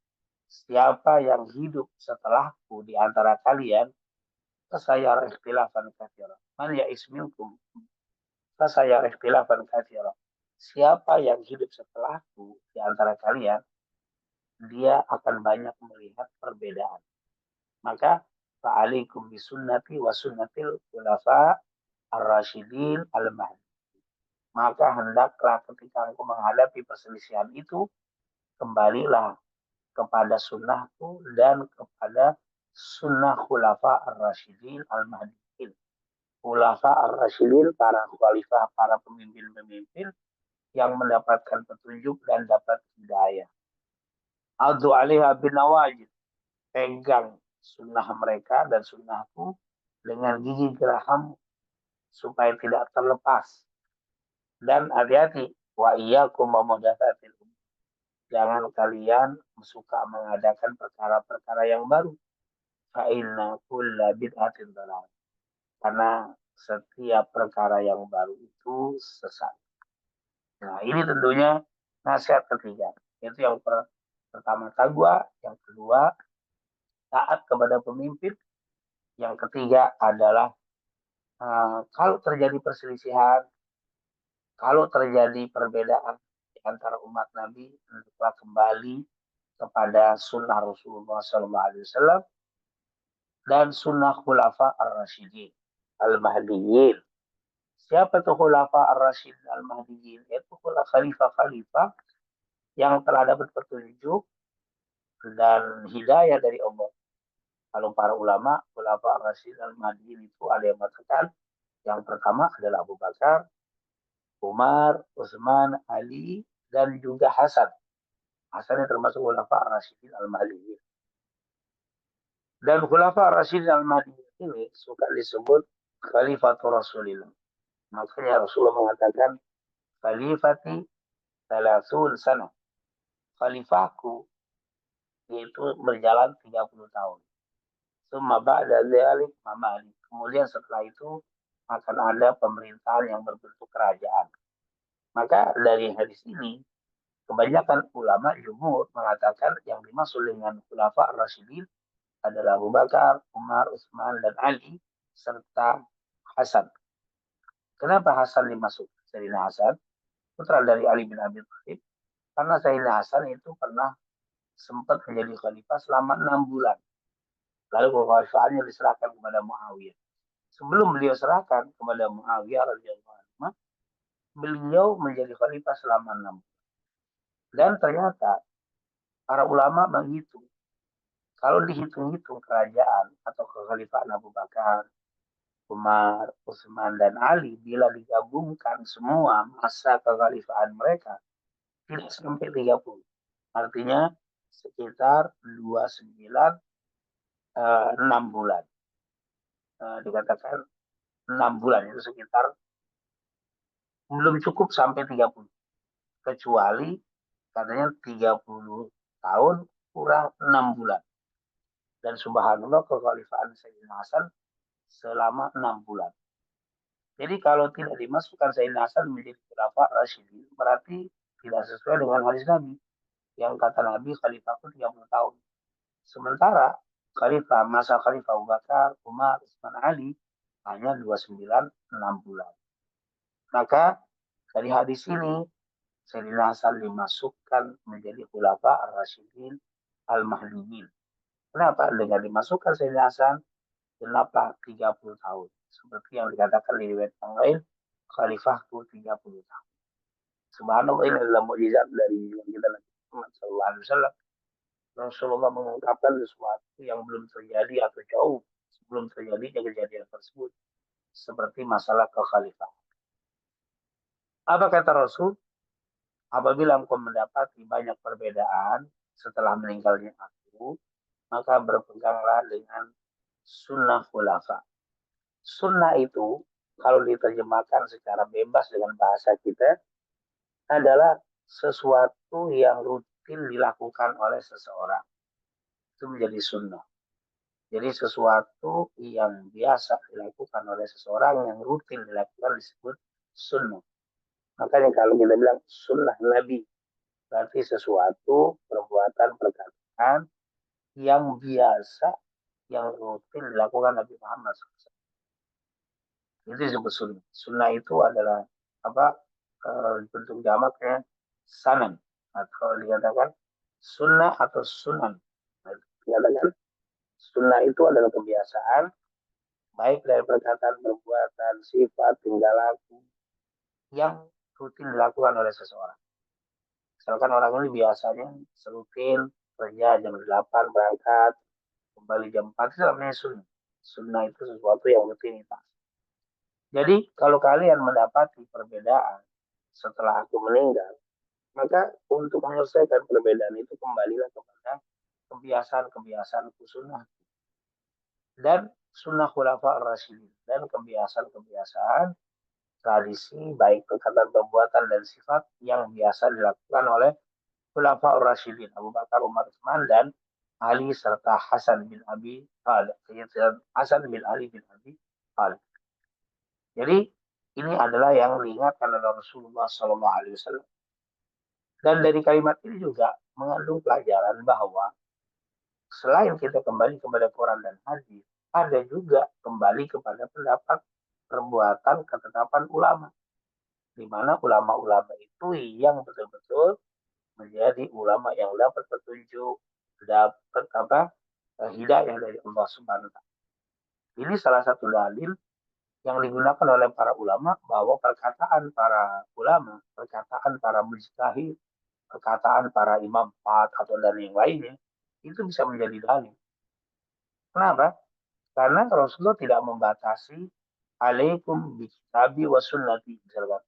Siapa yang hidup setelahku di antara kalian, fasayara ikhtilafan katsira. Man ya'is minkum, fasayara ikhtilafan katsira. Siapa yang hidup setelahku di antara kalian, dia akan banyak melihat perbedaan. Maka fa'alaikum bisunnati wa sunnatil khulafa ar-rasyidin al-mahdi. Maka hendaklah ketika engkau menghadapi perselisihan itu, kembalilah kepada sunnahku dan kepada sunnah khulafa ar-rasyidin al-mahdiin. Khulafa ar-rasyidin, para khalifah, para pemimpin-pemimpin yang mendapatkan petunjuk dan dapat hidayah. Adu alaiha bin nawajid. Pegang sunnah mereka dan sunnahku dengan gigi geraham supaya tidak terlepas. Dan hati-hati, wa iyyakum wa muhdatsatil umur. Jangan kalian suka mengadakan perkara-perkara yang baru. Fa inna kulla bid'atin dalalah. Karena setiap perkara yang baru itu sesat. Nah, ini tentunya nasihat ketiga. Itu yang pertama taqwa, yang kedua taat kepada pemimpin, yang ketiga adalah kalau terjadi perselisihan, kalau terjadi perbedaan di antara umat Nabi, hendaklah kembali kepada sunnah Rasulullah SAW dan sunnah khulafa ar-rasyidin al-mahdiyyin. Siapa itu khulafa ar-rasyidin al-mahdiyyin? Itu khalifah-khalifah yang telah dapat petunjuk dan hidayah dari Allah. Kalau para ulama, khulafa ar-rasyidin al-mahdiyyin itu ada yang mengatakan yang pertama adalah Abu Bakar, Umar, Utsman, Ali, dan juga Hasan. Hasan yang termasuk khulafa ar-rasyidin al-mahdiyyin. Dan khulafa ar-rasyidin al-mahdiyyin ini suka disebut khalifatul Rasulillah. Makanya Rasulullah mengatakan khalifati salasun sana. Khalifahku yaitu berjalan 30 tahun. Summa ba'da dzalik mamali. Kemudian setelah itu akan ada pemerintahan yang berbentuk kerajaan. Maka dari hadis ini kebanyakan ulama jumhur mengatakan yang dimaksud dengan khulafa ar-rasyidin adalah Abu Bakar, Umar, Utsman, dan Ali serta Hasan. Kenapa Hasan dimasuk? Sayyidina Hasan, putra dari Ali bin Abi Thalib, karena Sayyidina Hasan itu pernah sempat menjadi khalifah selama 6 bulan. Lalu kekhalifahnya diserahkan kepada Muawiyah. Sebelum beliau serahkan kepada Muawiyah radhiyallahu anhu, beliau menjadi khalifah selama 6 bulan. Dan ternyata para ulama menghitung, kalau dihitung-hitung kerajaan atau kekhalifahan Abu Bakar, Umar, Utsman, dan Ali, bila digabungkan semua masa kekhalifahan mereka, tidak sampai 30. Artinya sekitar 29 6 bulan. Dikatakan 6 bulan itu sekitar belum cukup sampai 30. Kecuali katanya 30 tahun kurang 6 bulan. Dan subhanallah kekhalifahan Sayyidina Hasan selama 6 bulan. Jadi kalau tidak dimasukkan Sayyidina Hasan menjadi khulafa Rasyidin, berarti tidak sesuai dengan hadis Nabi. Yang kata Nabi khalifahku 30 tahun. Sementara masa khalifah Abu Bakar, Umar, Utsman, Ali hanya 29 6 bulan. Maka dari hadis ini Sayyidina Hasan dimasukkan menjadi khulafa ar-rasyidin al-mahdiyyin. Kenapa? Dengan dimasukkan Sayyidina Hasan, kenapa 30 tahun? Seperti yang dikatakan di riwayat yang lain, khalifahku 30 tahun. Subhanallah, ini adalah mukjizat dari kita Nabi Muhammad SAW. Rasulullah mengungkapkan sesuatu yang belum terjadi atau jauh sebelum terjadinya kejadian tersebut, seperti masalah kekhalifahan. Apa kata Rasul? Apabila engkau mendapati banyak perbedaan setelah meninggalnya aku, maka berpeganglah dengan sunnah khulafa. Sunnah itu kalau diterjemahkan secara bebas dengan bahasa kita adalah sesuatu yang rutin dilakukan oleh seseorang. Itu menjadi sunnah. Jadi sesuatu yang biasa dilakukan oleh seseorang yang rutin dilakukan disebut sunnah. Makanya kalau kita bilang sunnah Nabi, berarti sesuatu perbuatan perkataan yang biasa, yang rutin dilakukan Nabi Muhammad SAW. Itu disebut sunnah. Sunnah itu adalah apa? Bentuk jamaknya sanan, atau dikatakan sunnah atau sunan. Dikatakan sunnah itu adalah kebiasaan baik dari perkataan, perbuatan, sifat, tingkah laku yang rutin dilakukan oleh seseorang. Misalkan orang ini biasanya serutin kerja jam 8 berangkat, kembali jam 4, itu namanya sunnah. Sunnah itu sesuatu yang rutinitas. Jadi kalau kalian mendapati perbedaan setelah aku meninggal, maka untuk menyelesaikan perbedaan itu kembalilah kepada kebiasaan-kebiasaan sunnah dan sunnah khulafa ar-rasyidin dan kebiasaan-kebiasaan tradisi baik perkataan, perbuatan dan sifat yang biasa dilakukan oleh khulafa ar-rasyidin Abu Bakar, Umar, Utsman dan Ali serta Hasan bin Abi Thalib. Hasan bin Ali bin Abi Thalib. Jadi ini adalah yang diingatkan oleh Rasulullah SAW. Dan dari kalimat ini juga mengandung pelajaran bahwa selain kita kembali kepada Quran dan hadis, ada juga kembali kepada pendapat, perbuatan, ketetapan ulama. Di mana ulama-ulama itu yang betul-betul menjadi ulama yang dapat petunjuk, dapat hidayah dari Allah Subhanahu wa taala. Ini salah satu dalil yang digunakan oleh para ulama bahwa perkataan para ulama, perkataan para mujtahid, perkataan para imam empat atau dan yang lainnya itu bisa menjadi dalil. Kenapa? Karena Rasulullah tidak membatasi alaikum bikitabi wa sunnati. Misalkan,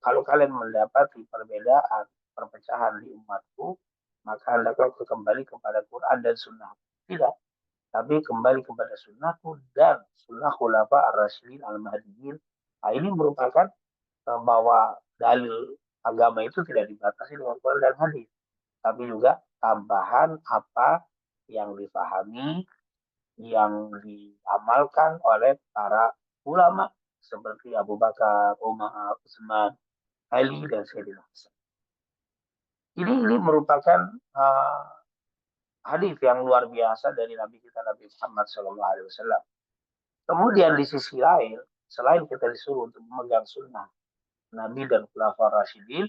kalau kalian mendapati perbedaan, perpecahan di umatku, maka hendaklah kembali kepada Quran dan sunnah. Tidak. Tapi kembali kepada sunnahku dan sunnah khulafa ar-rasyidin al-mahdiyyin. Nah, ini merupakan bahwa dalil agama itu tidak dibatasi dengan Quran dan hadis, tapi juga tambahan apa yang difahami, yang diamalkan oleh para ulama seperti Abu Bakar, Umar, Utsman, Ali dan Sayyidina Hasan. Ini merupakan hadis yang luar biasa dari Nabi kita Nabi Muhammad SAW. Kemudian di sisi lain, selain kita disuruh untuk memegang sunnah Nabi dan Khulafaur Rasyidin,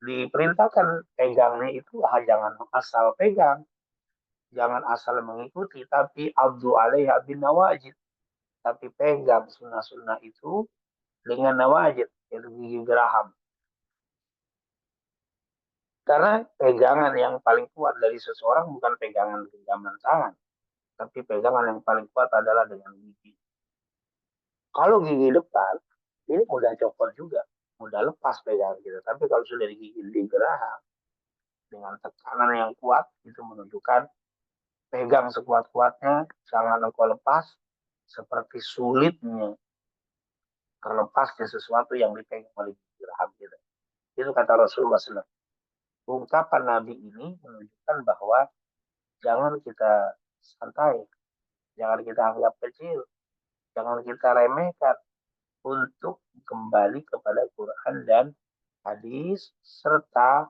diperintahkan pegangnya itu jangan asal pegang, jangan asal mengikuti, tapi abdu alaiha bin nawajid, tapi pegang sunnah-sunnah itu dengan nawajid, yaitu gigi geraham. Karena pegangan yang paling kuat dari seseorang bukan pegangan genggaman tangan, tapi pegangan yang paling kuat adalah dengan gigi. Kalau gigi depan, ini mudah copot juga, mudah lepas pegangan kita. Tapi kalau sudah digigit di geraham, dengan tekanan yang kuat, itu menunjukkan pegang sekuat-kuatnya, jangan engkau lepas, seperti sulitnya terlepasnya sesuatu yang dipegang oleh geraham kita. Itu kata Rasulullah SAW. Ungkapan Nabi ini menunjukkan bahwa jangan kita santai, jangan kita anggap kecil, jangan kita remehkan untuk kembali kepada Quran dan hadis serta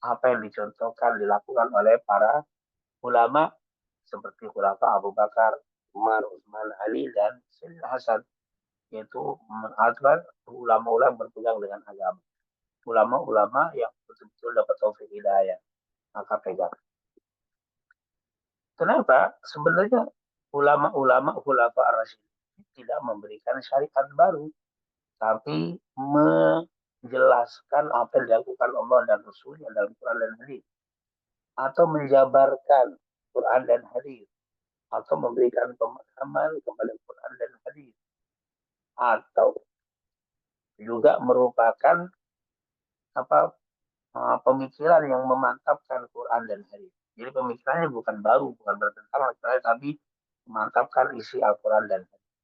apa yang dicontohkan dilakukan oleh para ulama seperti khulafa Abu Bakar, Umar, Utsman, Ali dan Sayyidina Hasan, yaitu mengadvan ulama-ulama berpegang dengan agama, ulama-ulama yang betul-betul dapat taufik hidayah, maka pegang. Kenapa? Sebenarnya ulama-ulama khulafa ar-rasyidin tidak memberikan syariat baru, tapi menjelaskan apa yang dilakukan Allah dan Rasulnya dalam Quran dan hadis. atau menjabarkan Quran dan hadis, atau memberikan pemahaman kepada Quran dan hadis, atau juga merupakan apa pemikiran yang memantapkan Quran dan hadis. Jadi pemikirannya bukan baru, bukan bertentangan, tapi memantapkan isi Al-Quran dan hadis.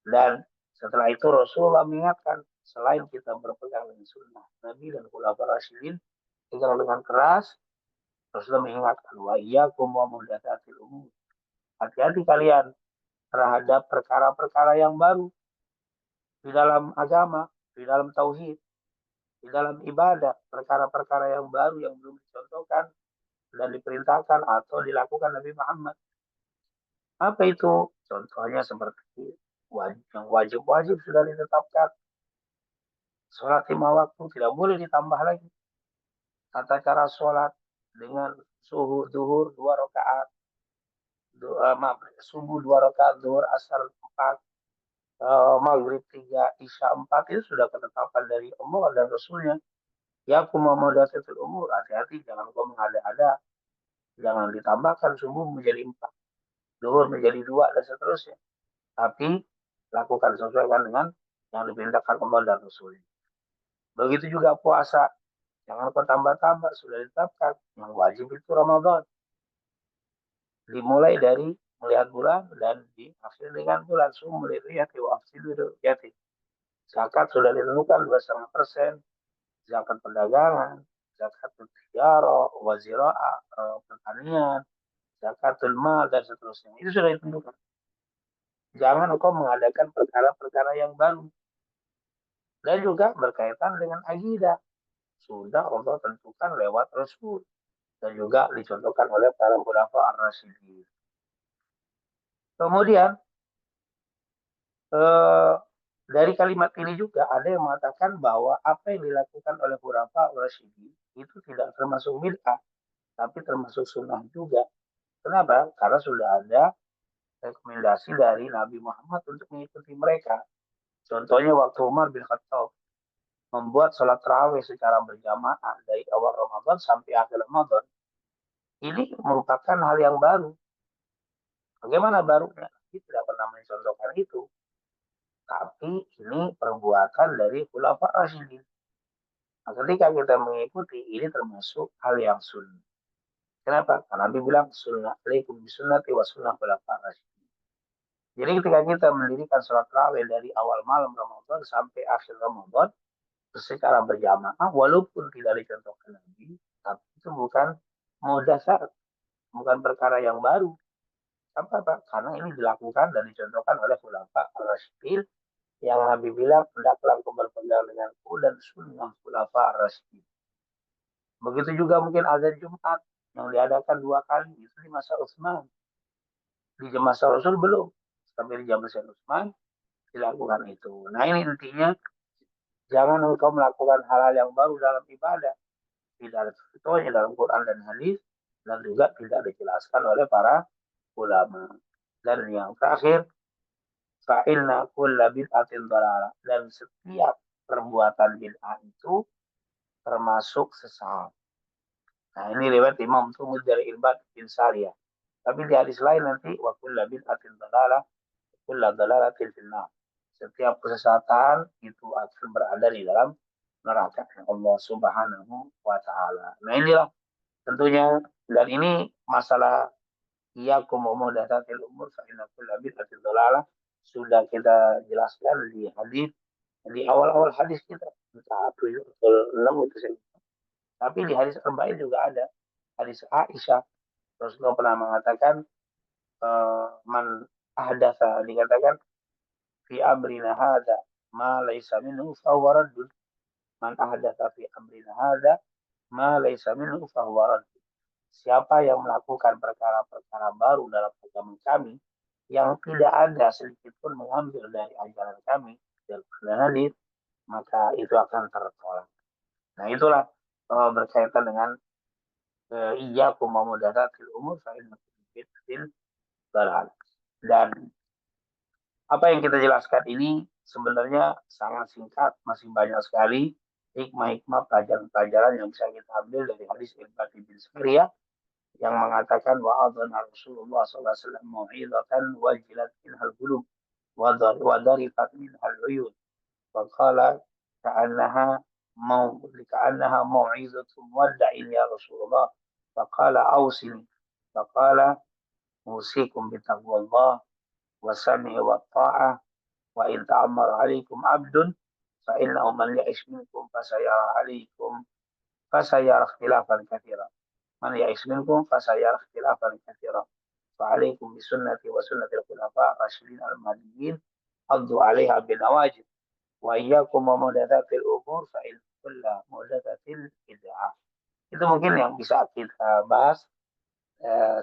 Dan setelah itu Rasulullah mengingatkan, selain kita berpegang dengan sunnah Nabi dan Khulafaur Rasyidin, pegang dengan keras. Rasulullah mengingatkan, wa iyyakum wa muhdatsatil umur. Hati-hati kalian terhadap perkara-perkara yang baru di dalam agama, di dalam tauhid, di dalam ibadah, perkara-perkara yang baru yang belum dicontohkan dan diperintahkan atau dilakukan Nabi Muhammad. Apa itu? Contohnya seperti yang wajib-wajib sudah ditetapkan. Sholat 5 waktu tidak boleh ditambah lagi. Tata cara sholat dengan suhu duhur 2 rakaat, subuh 2 rakaat, duhur asar 4, maghrib 3, isya 4, itu sudah ketetapan dari Allah dan Rasulnya. Ya kumamadatul umur, hati-hati jangan kau mengada-ada, jangan ditambahkan subuh menjadi 4, duhur menjadi 2 dan seterusnya. Tapi lakukan sesuai dengan yang diperintahkan Allah dan Rasulnya. Begitu juga puasa, jangan kau tambah-tambah, sudah ditetapkan. Yang wajib itu Ramadan. Dimulai dari melihat bulan dan diakhiri dengan bulan. Sumber lihat yati. Zakat sudah ditentukan 2,5%. Zakat perdagangan, zakat tijarah, wazira'ah, pertanian, zakatul mal dan seterusnya. Itu sudah ditentukan. Jangan engkau mengadakan perkara-perkara yang baru. Dan juga berkaitan dengan akidah. Sudah Allah tentukan lewat Rasul. Dan juga dicontohkan oleh para ulama ar-rasyidin. Kemudian, dari kalimat ini juga ada yang mengatakan bahwa apa yang dilakukan oleh khulafa ar-rasyidin itu tidak termasuk bid'ah, tapi termasuk sunnah juga. Kenapa? Karena sudah ada rekomendasi dari Nabi Muhammad untuk mengikuti mereka. Contohnya waktu Umar bin Khattab membuat sholat tarawih secara berjamaah dari awal Ramadan sampai akhir Ramadan. Ini merupakan hal yang baru. Bagaimana barunya? Kita tidak pernah mencontohkan itu. Tapi ini perbuatan dari khulafa rasyidin. Nah, ketika kita mengikuti, ini termasuk hal yang sunnah. Kenapa? Karena Nabi bilang, sunnah alaikum bisunnati wa sunnah khulafa rasyidin. Jadi ketika kita mendirikan sholat tarawih dari awal malam Ramadan sampai akhir Ramadan, secara berjamaah, walaupun tidak dicontohkan Nabi, tapi itu bukan muhdasat, bukan perkara yang baru. Apa? Karena ini dilakukan dan dicontohkan oleh khulafa ar-rasyidin yang Nabi bilang hendaklah engkau berpegang denganku dan sunnah khulafa ar-rasyidin. Begitu juga mungkin azan Jumat yang diadakan 2 kali itu di masa Utsman. Di masa Rasul belum, tapi di masa Utsman dilakukan itu. Nah ini intinya, jangan engkau melakukan hal-hal yang baru dalam ibadah. Tidak ada contohnya dalam Quran dan hadis, dan juga tidak dijelaskan oleh para ulama. Dan yang terakhir, fa'inna kulla bid'atin dhalalah, dan setiap perbuatan bid'ah itu termasuk sesat. Nah ini riwayat Imam Tumud dari Irbad bin Sariyah. Tapi di hadis lain nanti, wa kulla bid'atin dhalalah, kulla dhalalatin finnar. Setiap kesesatan itu akan berada di dalam neraka Allah Subhanahu wa taala. Nah inilah tentunya, dan ini masalah iyyakum wa muhdatsatil umur fa inna kulla bid'atin dhalalah sudah kita jelaskan di hadis, di awal-awal hadis kita. 6 itu saya. Tapi di hadis arba'in juga ada hadis Aisyah. Rasulullah pernah mengatakan, man ahdatsa, dikatakan fi amrina hadza ma laisa minhu fa huwa raddun. Man ahdatsa fi amrina hadza ma laisa minhu fa huwa raddun. Siapa yang melakukan perkara-perkara baru dalam agama kami yang tidak ada sedikit pun mengambil dari ajaran kami dan hadis, maka itu akan tertolak. Nah itulah berkaitan dengan iyyakum wa muhdatsatil umur fa inna kulla bid'atin dhalalah. Dan apa yang kita jelaskan ini sebenarnya sangat singkat, masih banyak sekali hikmah-hikmah, pelajaran-pelajaran yang bisa kita ambil dari hadis Irbad bin Sariyah yang mengatakan wa'adhana Rasulullah sallallahu alaihi wasallam mau'izatan wajilat minhal qulub wa dharifat minhal uyun wa qala ka'annaha mau'izatu muwadda'in ya Rasulullah faqala awsini faqala usikum bitaqwallah wa sam'i wa ta'ah wa in ta'ammara 'alaikum 'abdun fa innahu man ya'ish minkum fasayara ikhtilafan katsira man ya'ish minkum fasayara ikhtilafan katsira fa 'alaikum bi sunnati wa sunnati al-khulafa ar-rasyidin al-mahdiyyin addu 'alaiha bin nawajib wa iyyakum wa muhdatsatil umur fa in kulla muhdatsatin bid'ah. Itu mungkin yang bisa kita bahas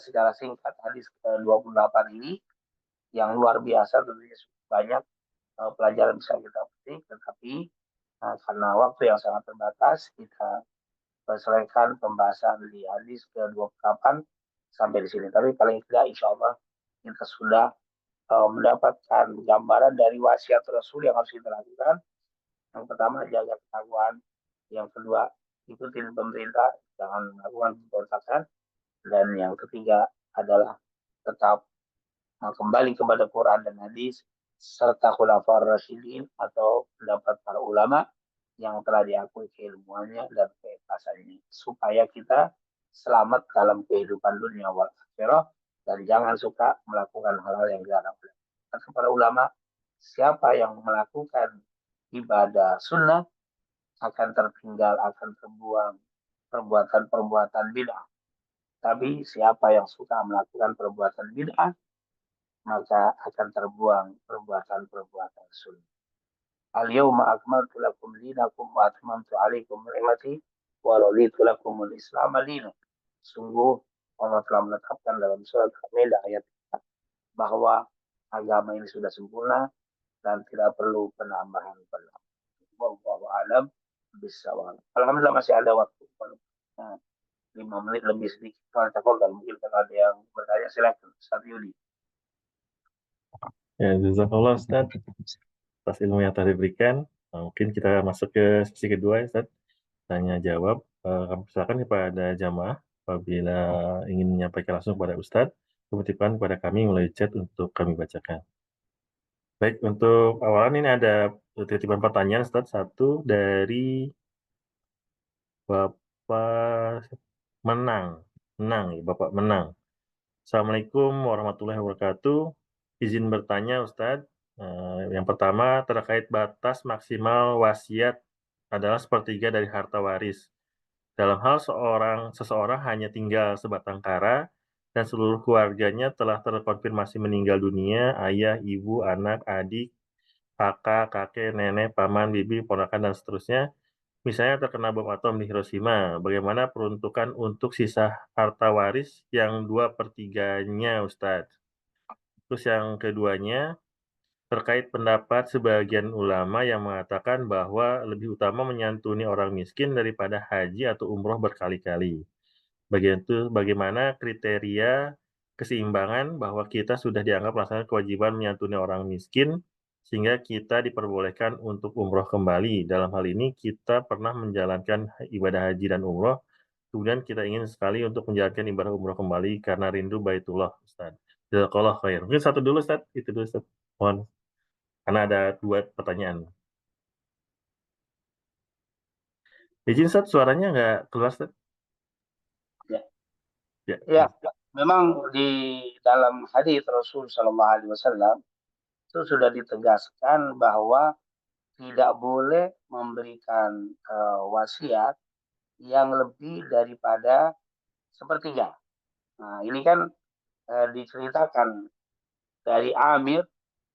secara singkat hadis ke-28 ini yang luar biasa, tentunya banyak pelajaran bisa kita petik, tetapi karena waktu yang sangat terbatas kita selesaikan pembahasan di hadis ke-28 sampai di sini. Tapi paling tidak insya Allah kita sudah mendapatkan gambaran dari wasiat Rasul yang harus kita lakukan. Yang pertama jaga ketakwaan, yang kedua ikutin pemerintah, jangan melakukan pemberontakan, dan yang ketiga adalah tetap kembali kepada Quran dan hadis serta khulafaur rasyidin atau pendapat para ulama yang telah diakui keilmuannya dan keikhlasannya supaya kita selamat dalam kehidupan dunia wal akhirah dan jangan suka melakukan hal-hal yang dilarang. Kata para ulama, siapa yang melakukan ibadah sunnah akan tertinggal, akan terbuang perbuatan-perbuatan bid'ah. Tapi siapa yang suka melakukan perbuatan bid'ah maka akan terbuang perbuatan-perbuatan sunnah. Al-yawma akmaltu lakum dinakum wa atmamtu alaikum ni'mati wa raditu lakumul Islam madina. Sungguh Allah telah menetapkan dalam surat Al-Maidah ayat bahwa agama ini sudah sempurna dan tidak perlu penambahan. Wallahu a'lam bishawab. Alhamdulillah masih ada waktu. 5 menit lebih sedikit. Kalau mungkin kalau ada yang bertanya silakan Ustaz Yudi. Ya, jazakallah Ustaz atas ilmu yang tadi diberikan. Mungkin kita masuk ke sesi kedua ya, Ustaz. Tanya jawab. Kami silakan kepada jamaah apabila ingin menyampaikan langsung kepada Ustaz, kemudian kepada kami melalui chat untuk kami bacakan. Baik, untuk awalan ini ada titipan pertanyaan Ustaz, satu dari Bapak Bapak Menang. Assalamualaikum warahmatullahi wabarakatuh. Izin bertanya Ustadz, yang pertama terkait batas maksimal wasiat adalah sepertiga dari harta waris. Dalam hal seseorang hanya tinggal sebatang kara dan seluruh keluarganya telah terkonfirmasi meninggal dunia, ayah, ibu, anak, adik, kakak, kakek, nenek, paman, bibi, ponakan, dan seterusnya. Misalnya terkena bom atom di Hiroshima, bagaimana peruntukan untuk sisa harta waris yang 2/3-nya, Ustadz? Terus yang keduanya, terkait pendapat sebagian ulama yang mengatakan bahwa lebih utama menyantuni orang miskin daripada haji atau umroh berkali-kali. Bagaimana kriteria keseimbangan bahwa kita sudah dianggap melaksanakan kewajiban menyantuni orang miskin, sehingga kita diperbolehkan untuk umroh kembali. Dalam hal ini kita pernah menjalankan ibadah haji dan umroh, kemudian kita ingin sekali untuk menjalankan ibadah umroh kembali karena rindu Baitullah, Ustaz. Jazakallah khair. Mungkin satu dulu, Ustaz. Itu dulu, Ustaz. Mohon. Karena ada 2 pertanyaan. Izin, Ustaz, suaranya nggak keluar, Ustaz. Ya, memang di dalam hadis Rasul Shallallahu Alaihi Wasallam itu sudah ditegaskan bahwa tidak boleh memberikan wasiat yang lebih daripada sepertiga. Nah, ini kan diceritakan dari Amir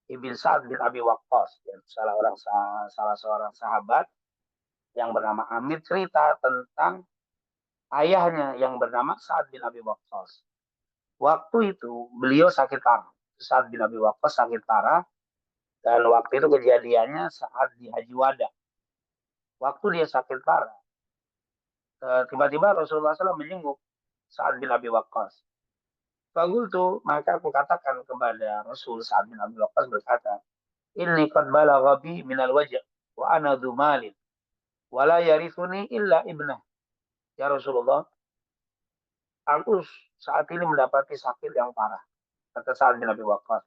ibn Sa'ad bin Abi Waqqas, salah seorang sahabat yang bernama Amir cerita tentang ayahnya yang bernama Sa'ad bin Abi Waqqas. Waktu itu beliau sakit parah. Sa'ad bin Abi Waqqas sakit parah dan waktu itu kejadiannya saat di Haji Wada. Waktu dia sakit parah, tiba-tiba Rasulullah SAW menyenguk Sa'ad bin Abi Waqqas. Fagultu, maka aku katakan kepada Rasul, Sa'ad bin Abi Waqqas berkata, Inni qad balagha bi minal wajh wa ana dhu malin wa la yarithuni illa ibnah. Ya Rasulullah, Aku saat ini mendapati sakit yang parah, kata Sa'ad bin Abi Waqqas.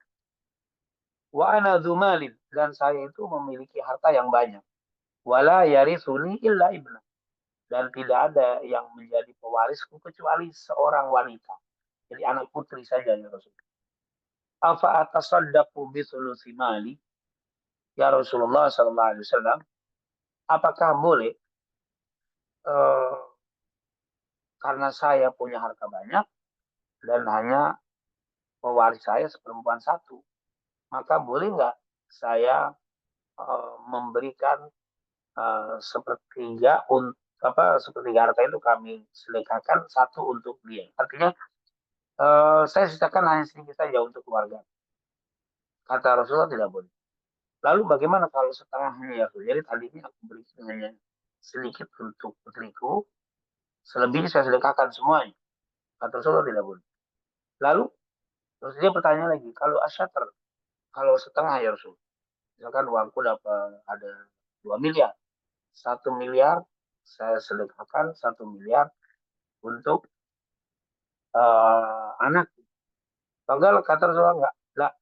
Wa ana dzumalin, dan saya itu memiliki harta yang banyak. Wala yarithuni illa ibnu, dan tidak ada yang menjadi pewarisku kecuali seorang wanita. Jadi anak putri saja ya Rasul. Afa atasaddaqu bi thuluthi mali? Ya Rasulullah sallallahu alaihi wasallam, apakah boleh eh, karena saya punya harta banyak dan hanya pewaris saya seperempuan satu, maka boleh nggak saya memberikan sepertiga untuk apa sepertiga harta itu kami sedekahkan satu untuk dia. Artinya saya sisakan hanya sedikit saja untuk keluarga. Kata Rasulullah tidak boleh. Lalu bagaimana kalau setengahnya ya? Jadi tadinya aku berikan hanya sedikit untuk putriku, selebihnya saya sedekahkan semuanya. Kata Rasulullah tidak boleh. Lalu terus dia bertanya lagi, kalau asyatr, kalau setengah ya Rasul, misalkan uangku dapat ada 2 miliar, 1 miliar saya sedekahkan, 1 miliar untuk anak. Padahal kata Rasulullah enggak, enggak,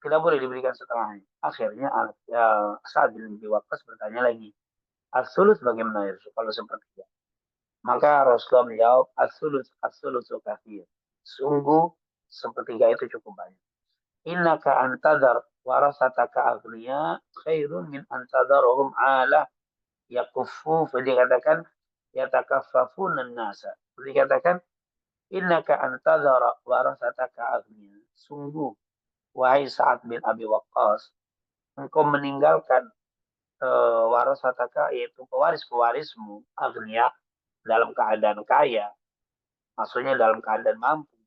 tidak boleh diberikan setengahnya. Akhirnya Sa'ad bin Abi Waqqas bertanya lagi, as-sulus bagaimana ya Rasul kalau sepertiga? Maka Rasulullah menjawab, as-sulus kafir. Sungguh sepertiga itu cukup banyak. Innaka antadar warasataka aghniya khairun min antadarhum ala yakuffu. Dikatakan yatakaffafun nasa. Dikatakan innaka antadara warasataka aghniya. Sungguh wahai Sa'ad bin Abi Waqqas, engkau meninggalkan warasataka, yaitu pewaris-pewarismu, agniya, dalam keadaan kaya, maksudnya dalam keadaan mampu.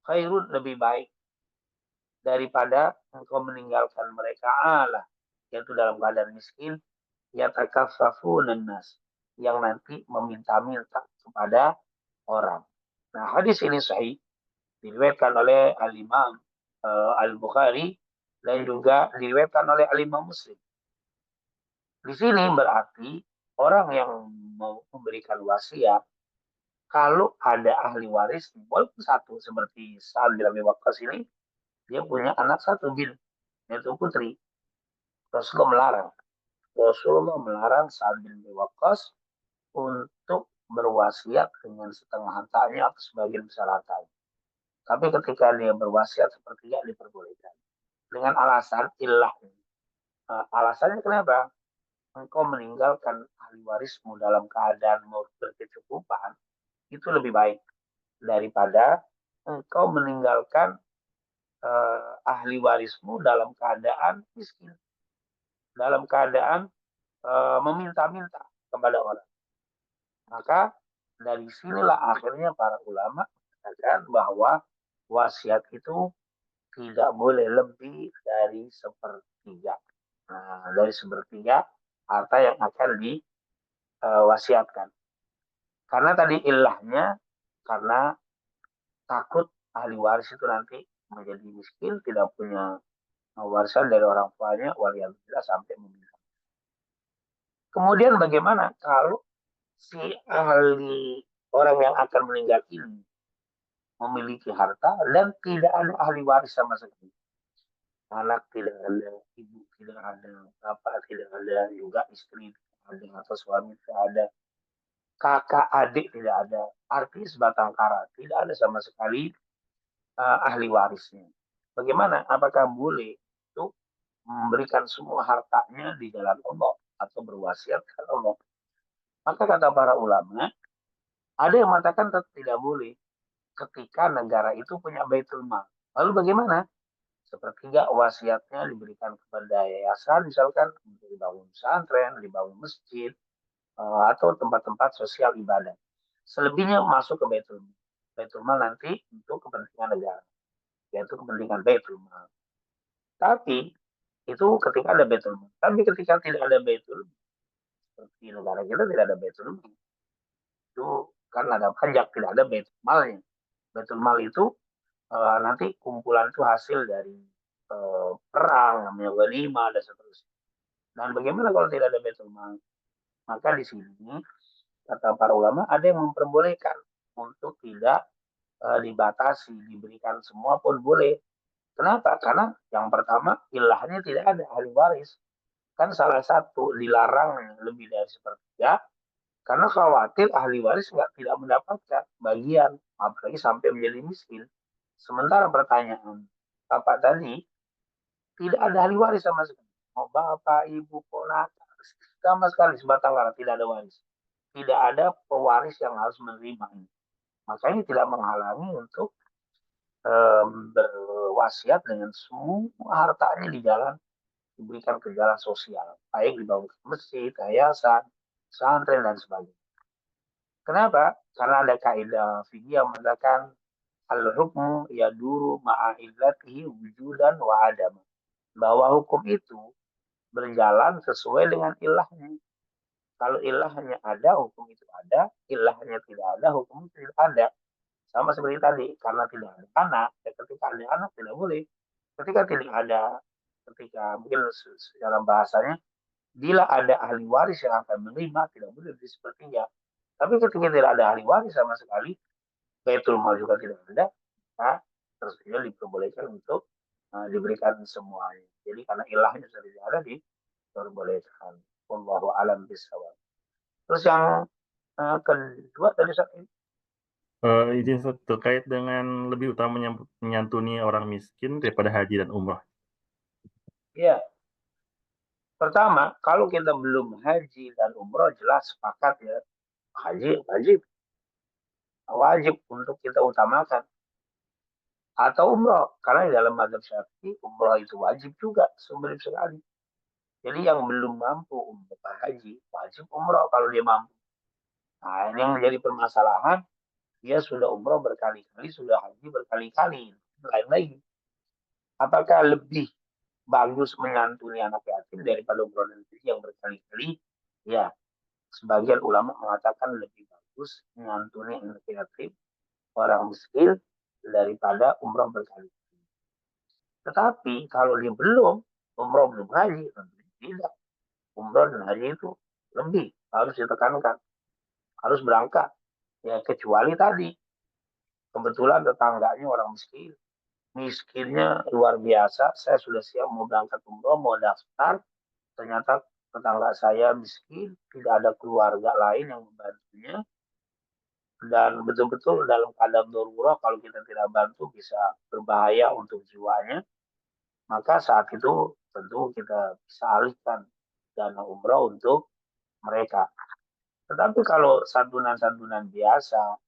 Khairun, lebih baik daripada engkau meninggalkan mereka Allah, yaitu dalam keadaan miskin, yatakaffafun nas, yang nanti meminta-minta kepada orang. Nah, hadis ini sahih, diriwayatkan oleh Al-Imam Al-Bukhari dan juga diriwayatkan oleh Al-Imam Muslim. Di sini berarti orang yang mau memberikan wasiat, kalau ada ahli waris, walaupun satu, seperti Sa'ad bin Abi Waqqas ini, dia punya anak satu bin, yaitu putri. Rasulullah melarang Sa'ad bin Abi Waqqas untuk berwasiat dengan setengah hartanya atau sebagian besar hartanya. Tapi ketika dia berwasiat sepertiga diperbolehkan. Dengan alasan ilah. Alasannya kenapa? Engkau meninggalkan ahli warismu dalam keadaan mau berkecukupan, itu lebih baik daripada engkau meninggalkan ahli warismu dalam keadaan miskin, dalam keadaan meminta-minta kepada orang. Maka dari sinilah akhirnya para ulama mengatakan bahwa wasiat itu tidak boleh lebih dari sepertiga. Nah, dari sepertiga harta yang akan diwasiatkan. Karena tadi ilahnya, karena takut ahli waris itu nanti menjadi miskin, tidak punya warisan dari orang tuanya, waliyahulillah sampai meminta. Kemudian bagaimana kalau si ahli orang yang akan meninggal ini memiliki harta dan tidak ada ahli waris sama sekali? Anak tidak ada, ibu tidak ada, bapak tidak ada, juga istri tidak ada, atau suami tidak ada, kakak adik tidak ada, artis batang kara, tidak ada sama sekali ahli warisnya. Bagaimana? Apakah boleh untuk memberikan semua hartanya di jalan Allah atau berwasiat kepada Allah? Maka kata para ulama, ada yang mengatakan tidak boleh ketika negara itu punya baitul mal. Lalu bagaimana? Sepertiga wasiatnya diberikan kepada yayasan, misalkan untuk dibangun pesantren, dibangun masjid, atau tempat-tempat sosial ibadah. Selebihnya masuk ke baitul mal. Baitul mal nanti untuk kepentingan negara, yaitu kepentingan baitul mal. Tapi itu ketika ada baitul mal. Tapi ketika tidak ada baitul mal, seperti negara kita tidak ada baitul mal, itu kan ada pajak, tidak ada baitul malnya. Baitul mal itu nanti kumpulan itu hasil dari perang, namanya ghanimah dan seterusnya. Dan bagaimana kalau tidak ada baitul mal? Maka di sini kata para ulama ada yang memperbolehkan untuk tidak dibatasi, diberikan semua pun boleh. Kenapa? Karena yang pertama ilahnya tidak ada ahli waris. Kan salah satu dilarang lebih dari sepertiga karena khawatir ahli waris tidak mendapatkan bagian, apalagi sampai menjadi miskin. Sementara pertanyaan Bapak tadi, tidak ada ahli waris sama sekali. Mau bapak, ibu, ponakan, sama sekali sebatang kara tidak ada waris. Tidak ada pewaris yang harus menerima ini. Makanya tidak menghalangi untuk berwasiat dengan semua hartanya di jalan diberikan ke jalan sosial, baik dibangun ke masjid, yayasan, pesantren dan sebagainya. Kenapa? Karena ada kaidah fikih yang mengatakan al-hukmu yaduru ma'illatihi wujudan wa adam. Bahwa hukum itu berjalan sesuai dengan ilahnya. Kalau ilahnya ada, hukum itu ada. Ilahnya tidak ada, hukum itu tidak ada. Sama seperti tadi, karena tidak ada anak, ya ketika ada anak tidak boleh. Ketika tidak ada, ketika mungkin secara bahasanya, bila ada ahli waris yang akan menerima, tidak boleh di sepertiga. Tapi ketika tidak ada ahli waris sama sekali, Baitul Mal juga tidak ada, maka tersedia diperbolehkan untuk diberikan semuanya. Jadi karena ilahnya sudah tidak ada, diperbolehkan. Wallahu alam bisawab. Terus yang kedua tadi saat ini, Izin terkait dengan lebih utama menyantuni orang miskin daripada haji dan umrah. ya pertama kalau kita belum haji dan umroh jelas sepakat ya haji wajib wajib untuk kita utamakan atau umroh karena di dalam mazhab syafi'i umroh itu wajib juga sumber sekali. Jadi yang belum mampu untuk haji wajib umroh kalau dia mampu. Nah ini yang menjadi permasalahan dia sudah umroh berkali-kali sudah haji berkali-kali lain lagi apakah lebih bagus menyantuni anak yatim daripada umroh dan haji yang berkali-kali? Ya, sebagian ulama mengatakan lebih bagus menyantuni anak yatim orang miskin daripada umroh berkali-kali. Tetapi kalau dia belum umroh belum haji, tentu tidak. Umroh dan haji itu lebih harus ditekankan, harus berangkat. Ya kecuali tadi kebetulan tetangganya orang miskin, miskinnya luar biasa. Saya sudah siap mau berangkat umroh, mau daftar, ternyata tetangga saya miskin, tidak ada keluarga lain yang membantunya, dan betul-betul dalam keadaan darurat kalau kita tidak bantu bisa berbahaya untuk jiwanya, maka saat itu tentu kita bisa alihkan dana umroh untuk mereka. Tetapi kalau santunan-santunan biasa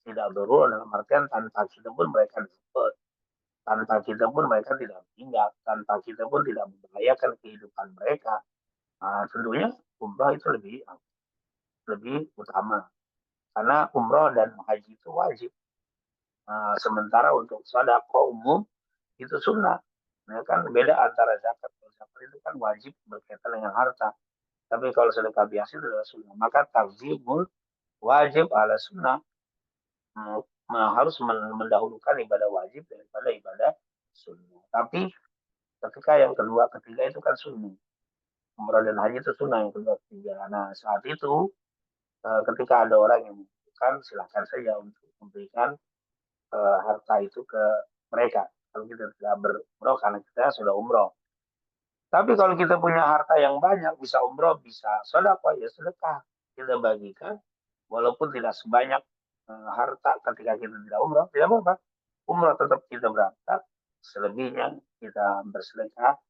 tidak darurat dalam artian tanpa kita pun mereka dapat, tanpa kita pun mereka tidak meninggal, tanpa kita pun tidak membahayakan kehidupan mereka. Nah, tentunya umroh itu lebih lebih utama karena umroh dan haji itu wajib. Nah, sementara untuk sedekah umum itu sunnah. Nah, kan beda antara zakat. Kalau zakat itu kan wajib berkaitan dengan harta. Tapi kalau sedekah biasa itu adalah sunnah. Maka takzimul wajib ala sunnah. Hmm, harus mendahulukan ibadah wajib daripada ibadah sunnah. Tapi ketika yang kedua, ketiga itu kan sunnah. Umrah dan haji itu sunnah yang kedua, ketiga. Nah, saat itu ketika ada orang yang membutuhkan, silahkan saja untuk memberikan harta itu ke mereka. Kalau kita tidak berumroh karena kita sudah umroh. Tapi kalau kita punya harta yang banyak, bisa umroh, bisa sedekah, ya sedekah. Kita bagikan, walaupun tidak sebanyak harta ketika kita tidak umroh, tidak apa-apa. Umroh tetap kita berangkat, selebihnya kita bersedekah.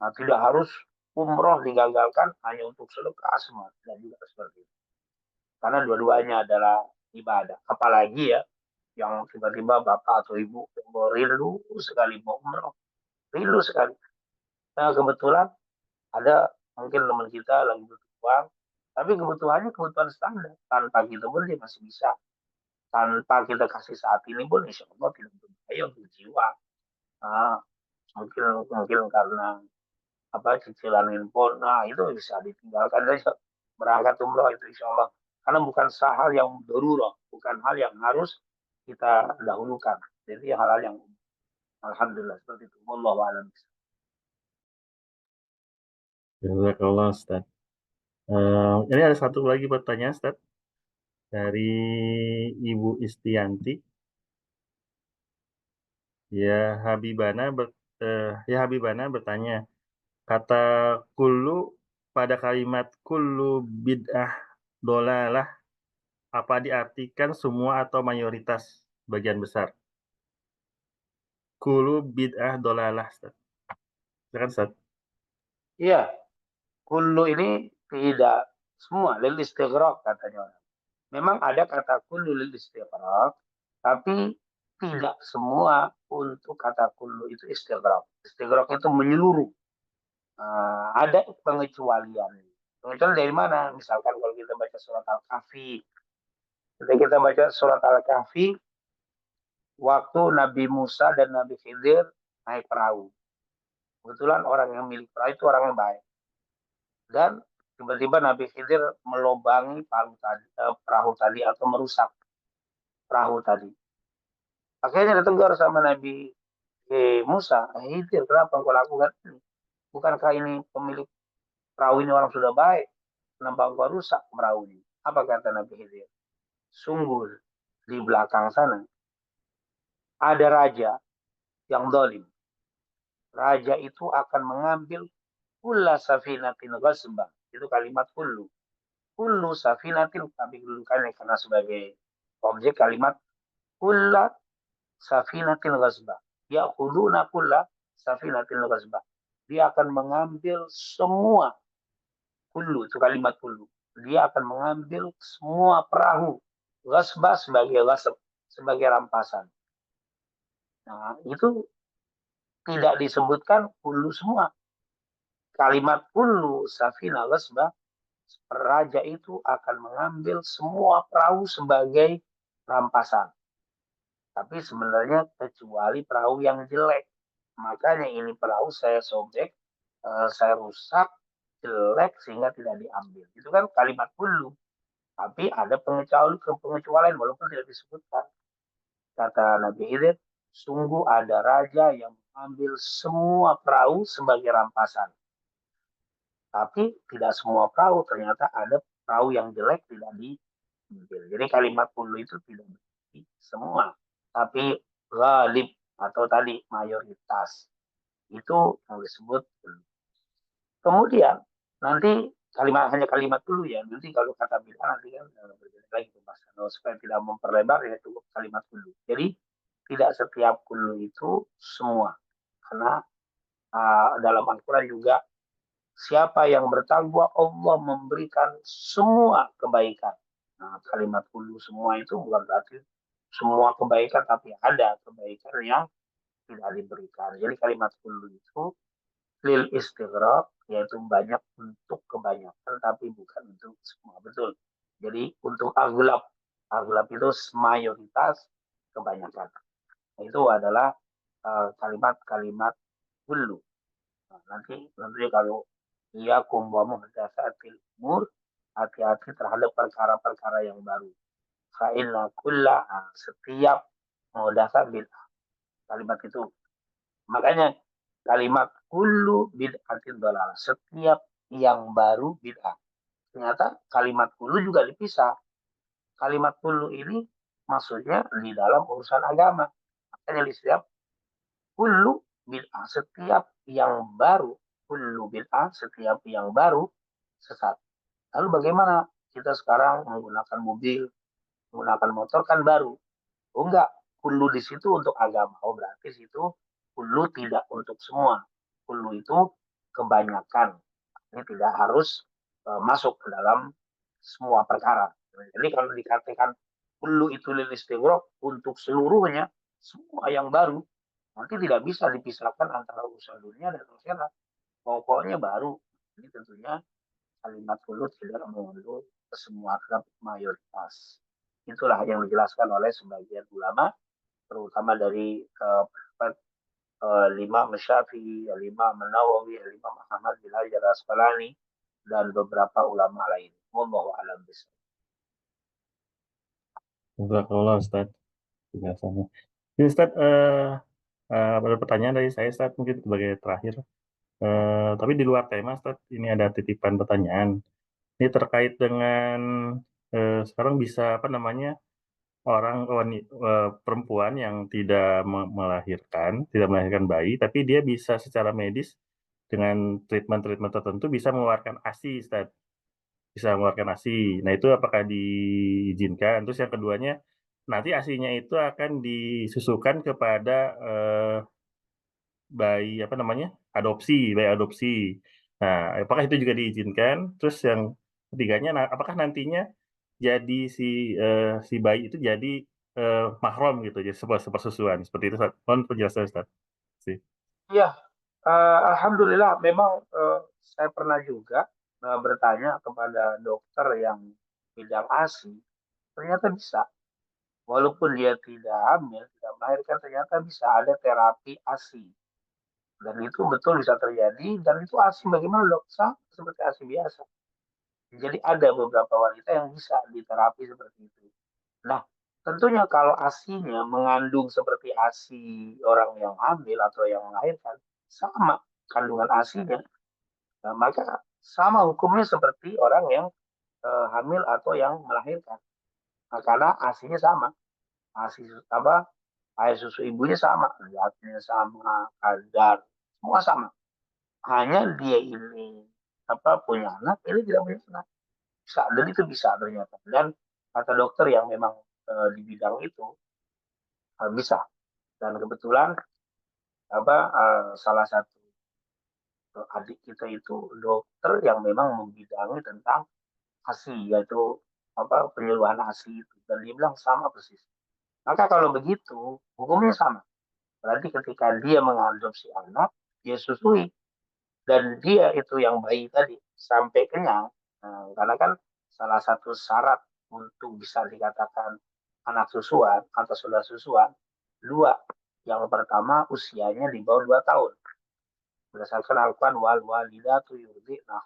Nah, tidak harus umroh digagalkan hanya untuk sedekah semua. Tidak juga seperti itu. Karena dua-duanya adalah ibadah. Apalagi ya, yang tiba-tiba bapak atau ibu yang rindu sekali mau umroh, rindu sekali. Nah, kebetulan ada mungkin teman kita lagi butuh uang, tapi kebutuhannya kebutuhan standar. Tanpa kita pun dia masih bisa. Tanpa kita kasih saat ini pun insya Allah tidak berbahaya untuk jiwa. Nah, mungkin mungkin karena apa cicilan handphone, nah itu bisa ditinggalkan saja berangkat umroh itu insya Allah. Karena bukan hal yang darurat, bukan hal yang harus kita dahulukan. Jadi hal-hal yang alhamdulillah seperti itu. Wallahu a'lam. Jazakallah, Ustaz. Ini ada satu lagi pertanyaan, Ustaz. Dari Ibu Istianti. Ya, Habibana bertanya, kata kullu pada kalimat kullu bid'ah dolalah apa diartikan semua atau mayoritas bagian besar? Kullu bid'ah dolalah, Ustaz. Silakan, Ustaz. Iya, kullu ini tidak semua lil istighraq katanya orang. Memang ada kata kullu lil istighraq, tapi tidak semua untuk kata kullu itu istighraq. Istighraq itu menyeluruh. Ada pengecualian. Pengecualian dari mana? Misalkan kalau kita baca surat Al-Kahfi, ketika kita baca surat Al-Kahfi, waktu Nabi Musa dan Nabi Khidir naik perahu. Kebetulan orang yang milik perahu itu orang yang baik. Dan tiba-tiba Nabi Khidir melobangi perahu tadi atau merusak perahu tadi. Akhirnya ditegur sama Nabi Musa, Khidir, kenapa kau lakukan ini? Bukankah ini pemilik perahu ini orang sudah baik? Kenapa kau rusak perahu ini? Apa kata Nabi Khidir? Sungguh di belakang sana ada raja yang dolim. Raja itu akan mengambil kulla safinatin ghasba. Itu kalimat kullu. Kullu safinatin, tapi dulukan karena sebagai objek kalimat kulla safinatin ghasba. Ya'khuduna kulla safinatin ghasba. Dia akan mengambil semua kullu, itu kalimat kullu. Dia akan mengambil semua perahu ghasba sebagai ghasb, sebagai rampasan. Nah, itu tidak disebutkan kullu semua. Kalimat kullu safina ghasba, raja itu akan mengambil semua perahu sebagai rampasan. Tapi sebenarnya kecuali perahu yang jelek. Makanya ini perahu saya sobek, saya rusak, jelek sehingga tidak diambil. Itu kan kalimat kullu. Tapi ada pengecualian walaupun tidak disebutkan. Kata Nabi Khidir, sungguh ada raja yang mengambil semua perahu sebagai rampasan. Tapi tidak semua perahu, ternyata ada perahu yang jelek tidak diambil. Jadi kalimat kullu itu tidak berarti semua, tapi ghalib atau tadi mayoritas. Itu yang disebut kullu. Kemudian nanti hanya kalimat dulu ya. Nanti kalau kata bid'ah nanti kan berbeda lagi pembahasan. Supaya tidak memperlebar ya cukup kalimat kullu. Jadi tidak setiap kullu itu semua. Karena dalam Al-Quran juga siapa yang bertakwa Allah memberikan semua kebaikan. Nah, kalimat kullu semua itu bukan berarti semua kebaikan, tapi ada kebaikan yang tidak diberikan. Jadi kalimat kullu itu lil istighraq, yaitu banyak untuk kebanyakan, tapi bukan untuk semua. Betul. Jadi untuk aghlab itu mayoritas kebanyakan. Itu adalah kalimat-kalimat kullu. Nah, nanti kalau ia wa muhdatsatil umur, hati-hati terhadap perkara-perkara yang baru. Fa inna kulla, setiap muhdatsat bid'ah. Kalimat itu. Makanya kalimat kullu bid'atin dalalah. Setiap yang baru bid'ah. Ternyata kalimat kullu juga dipisah. Kalimat kullu ini maksudnya di dalam urusan agama. Makanya di setiap kullu bid'ah, setiap yang baru, kullu bid'ah, setiap yang baru sesat. Lalu bagaimana kita sekarang menggunakan mobil, menggunakan motor kan baru? Oh enggak, kullu di situ untuk agama. Oh berarti situ kullu tidak untuk semua. Kullu itu kebanyakan. Ini tidak harus masuk ke dalam semua perkara. Jadi kalau dikatakan kullu itu lil istighraq untuk seluruhnya, semua yang baru, nanti tidak bisa dipisahkan antara urusan dunia dan akhirat. Pokoknya baru. Ini tentunya kalimat kullu tidak mengandung semua klub mayoritas. Itulah yang dijelaskan oleh sebagian ulama, terutama dari Imam Syafi'i, Imam Nawawi, Imam Ahmad bin Hajar Asqalani, dan beberapa ulama lain. Wallahu a'lam bishawab. Jazakallah, Ustaz. Penjelasannya. Ini, Ustaz, ada pertanyaan dari saya, Ustaz, mungkin sebagai terakhir. Tapi di luar tema, Ustaz, ini ada titipan pertanyaan. Ini terkait dengan sekarang bisa apa namanya, perempuan yang tidak tidak melahirkan bayi, tapi dia bisa secara medis dengan treatment-treatment tertentu bisa mengeluarkan ASI, Ustaz, bisa mengeluarkan ASI. Nah, itu apakah diizinkan? Terus yang keduanya, nanti ASI-nya itu akan disusukan kepada, bayi adopsi. Nah, apakah itu juga diizinkan? Terus yang ketiganya, apakah nantinya jadi si bayi itu jadi, mahram gitu, jadi sepersusuan, seperti itu, Ustaz. Mohon penjelasan, Ustaz. Sih. Iya, alhamdulillah memang saya pernah juga bertanya kepada dokter yang bidang ASI, ternyata bisa. Walaupun dia tidak hamil, tidak melahirkan, ternyata bisa ada terapi ASI. Dan itu betul bisa terjadi, dan itu ASI bagaimana dok? Sama seperti ASI biasa. Jadi ada beberapa wanita yang bisa diterapi seperti itu. Nah, tentunya kalau ASINya mengandung seperti ASI orang yang hamil atau yang melahirkan, sama kandungan ASINya, nah, maka sama hukumnya seperti orang yang hamil atau yang melahirkan. Nah, karena ASINya sama, ASI apa air susu ibunya sama, zatnya sama, kadar semua sama. Hanya dia ini punya anak, ini tidak punya anak. Bisa, dan itu bisa ternyata. Dan kata dokter yang memang di bidang itu bisa. Dan kebetulan salah satu adik kita itu dokter yang memang membidangi tentang ASI, yaitu penyuluhan ASI itu, dan dia bilang sama persis. Maka kalau begitu hukumnya sama, berarti ketika dia mengadopsi anak, dia susui, dan dia itu yang bayi tadi sampai kenyang. Nah, karena kan salah satu syarat untuk bisa dikatakan anak susuan atau saudara susuan dua. Yang pertama usianya di bawah 2 tahun. Berdasarkan Al-Quran, wal walidatu yurdi'na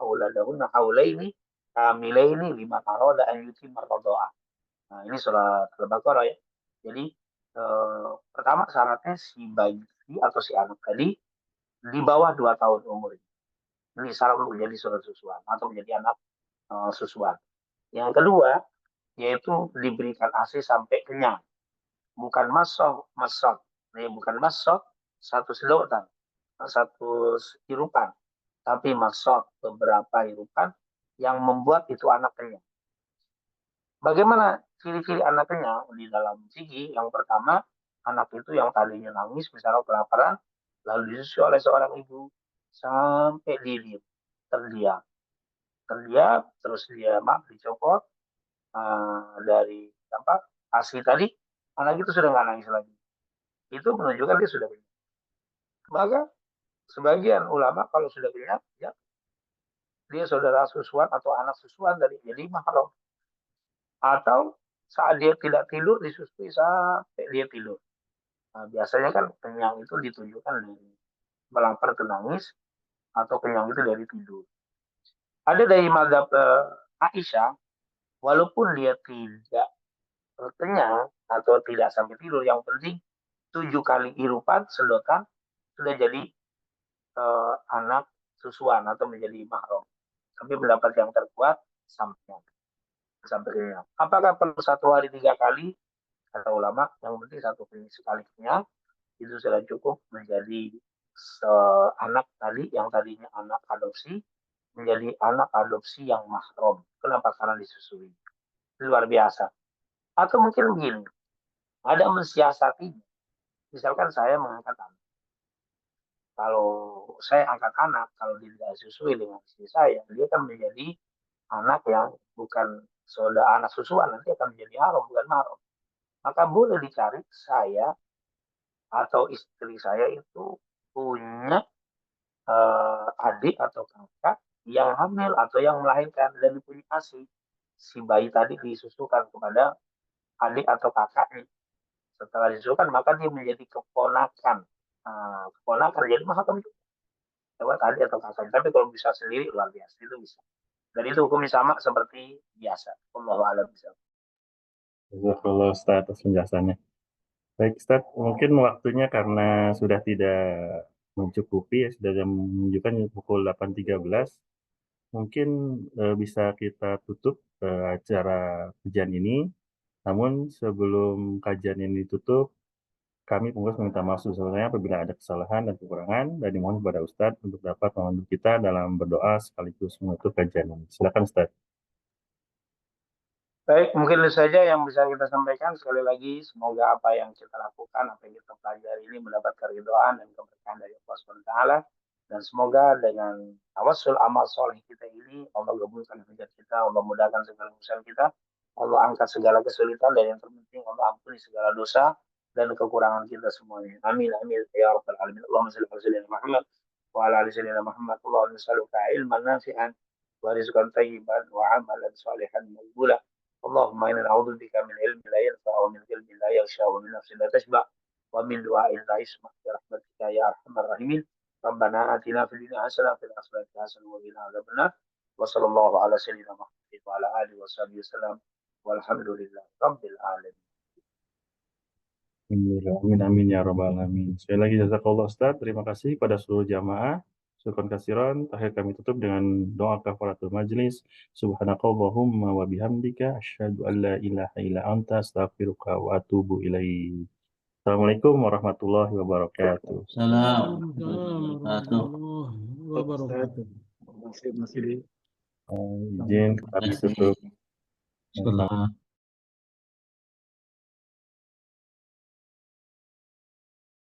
auladahunna haulaini kamilaini lima taroda an yutimar rodoa. Nah, ini surah Al-Baqarah ya. Jadi pertama syaratnya si bayi atau si anak tadi di bawah 2 tahun umurnya. Ini syarat untuk menjadi saudara susuan atau menjadi anak susuan. Yang kedua, yaitu diberikan ASI sampai kenyang. Bukan masuk. Ini bukan masuk satu sedotan, satu hirupan, tapi masuk beberapa hirupan yang membuat itu anak kenyang. Bagaimana ciri-ciri anak kenyang di dalam sigi? Yang pertama, anak itu yang tadinya nangis, misalnya kelaparan, lalu disusui oleh seorang ibu sampai dia terdiam, terdiam, terus dia dicopot dari ASI tadi, anak itu sudah nggak nangis lagi. Itu menunjukkan dia sudah kenyang. Maka sebagian ulama kalau sudah kenyang, ya dia saudara susuan atau anak susuan dari jadi mahram. Atau saat dia tidak tidur disusui sampai dia tidur. Nah, biasanya kan kenyang itu ditunjukkan dari melapar ke nangis atau kenyang itu dari tidur. Ada dari madhab Aisyah, walaupun dia tidak kenyang atau tidak sampai tidur, yang penting 7 kali hirupan sedotan sudah jadi anak susuan atau menjadi mahram. Tapi pendapat yang terkuat sampai kenyang. Apakah perlu 1 hari 3 kali? Kata ulama, yang penting sekali kenyang itu sudah cukup menjadi anak tadi yang tadinya anak adopsi menjadi anak adopsi yang mahram. Kenapa? Karena disusui. Luar biasa. Atau mungkin begini, ada mensiasati. Misalkan saya mengangkat anak. Kalau saya angkat anak, kalau dia tidak sesuai dengan istri saya, dia akan menjadi anak yang bukan saudara anak susuan, nanti akan menjadi haram, bukan mahram. Maka boleh dicari saya atau istri saya itu punya adik atau kakak yang hamil atau yang melahirkan dan dipunyai ASI. Si bayi tadi disusukan kepada adik atau kakaknya. Setelah disusukan maka dia menjadi keponakan. Keponakan jadi mahakam itu lewat adik atau kakaknya. Tapi kalau bisa sendiri luar biasa itu bisa. Dan itu hukumnya sama seperti biasa. Allahu a'lam bisa. Jazakallah, Ustaz, atas penjelasannya. Baik, Ustaz, mungkin waktunya karena sudah tidak mencukupi ya, sudah menunjukkan pukul 8.13. mungkin bisa kita tutup acara kajian ini. Namun sebelum kajian ini ditutup, kami pengurus meminta maaf sebesar-besarnya apabila ada kesalahan dan kekurangan dan dimohon kepada Ustadz untuk dapat membantu kita dalam berdoa sekaligus menutup kajian ini. Silakan Ustadz. Baik, mungkin itu saja yang bisa kita sampaikan. Sekali lagi, semoga apa yang kita lakukan, apa yang kita pelajari ini mendapat keridhaan dan keberkahan dari Allah SWT. Dan semoga dengan tawassul amal soleh kita ini, Allah gabungkan hajat kita, Allah mudahkan segala urusan kita, Allah angkat segala kesulitan, dan yang terpenting Allah ampuni segala dosa dan kekurangan kita semuanya. Amin, amin. Ya Rabbal Alamin. Allahumma salli ala sayyidina Muhammad wa ala ali sayyidina Muhammad. Allahumma salluka ilman nafi'an wa rizqan tayyiban wa amalan salihan maqbula. اللهم إنا نعوذ بك من علم لا ينفع ومن قلب لا يخشى ومن نفس لا تشبع ومن دعاء لا يسمع برحمتك يا أرحم الراحمين. ربنا آتنا في الدنيا حسنة وفي الآخرة حسنة وقنا عذاب النار. وصلى الله على سيدنا محمد وعلى آله وصحبه وسلم والحمد لله رب العالمين. Amin, amin ya rabbal alamin. Sekali lagi jazakallah Ustaz. Terima kasih pada seluruh jamaah. Syukran kasiran. Terakhir kami tutup dengan doa kafaratul majlis. Subhanakallahumma wa bihamdika asyhadu an la ilaha illa anta astaghfiruka wa atubu ilaik. Assalamualaikum warahmatullahi wabarakatuh. Assalamualaikum warahmatullahi wabarakatuh. Izin kami tutup. Salam.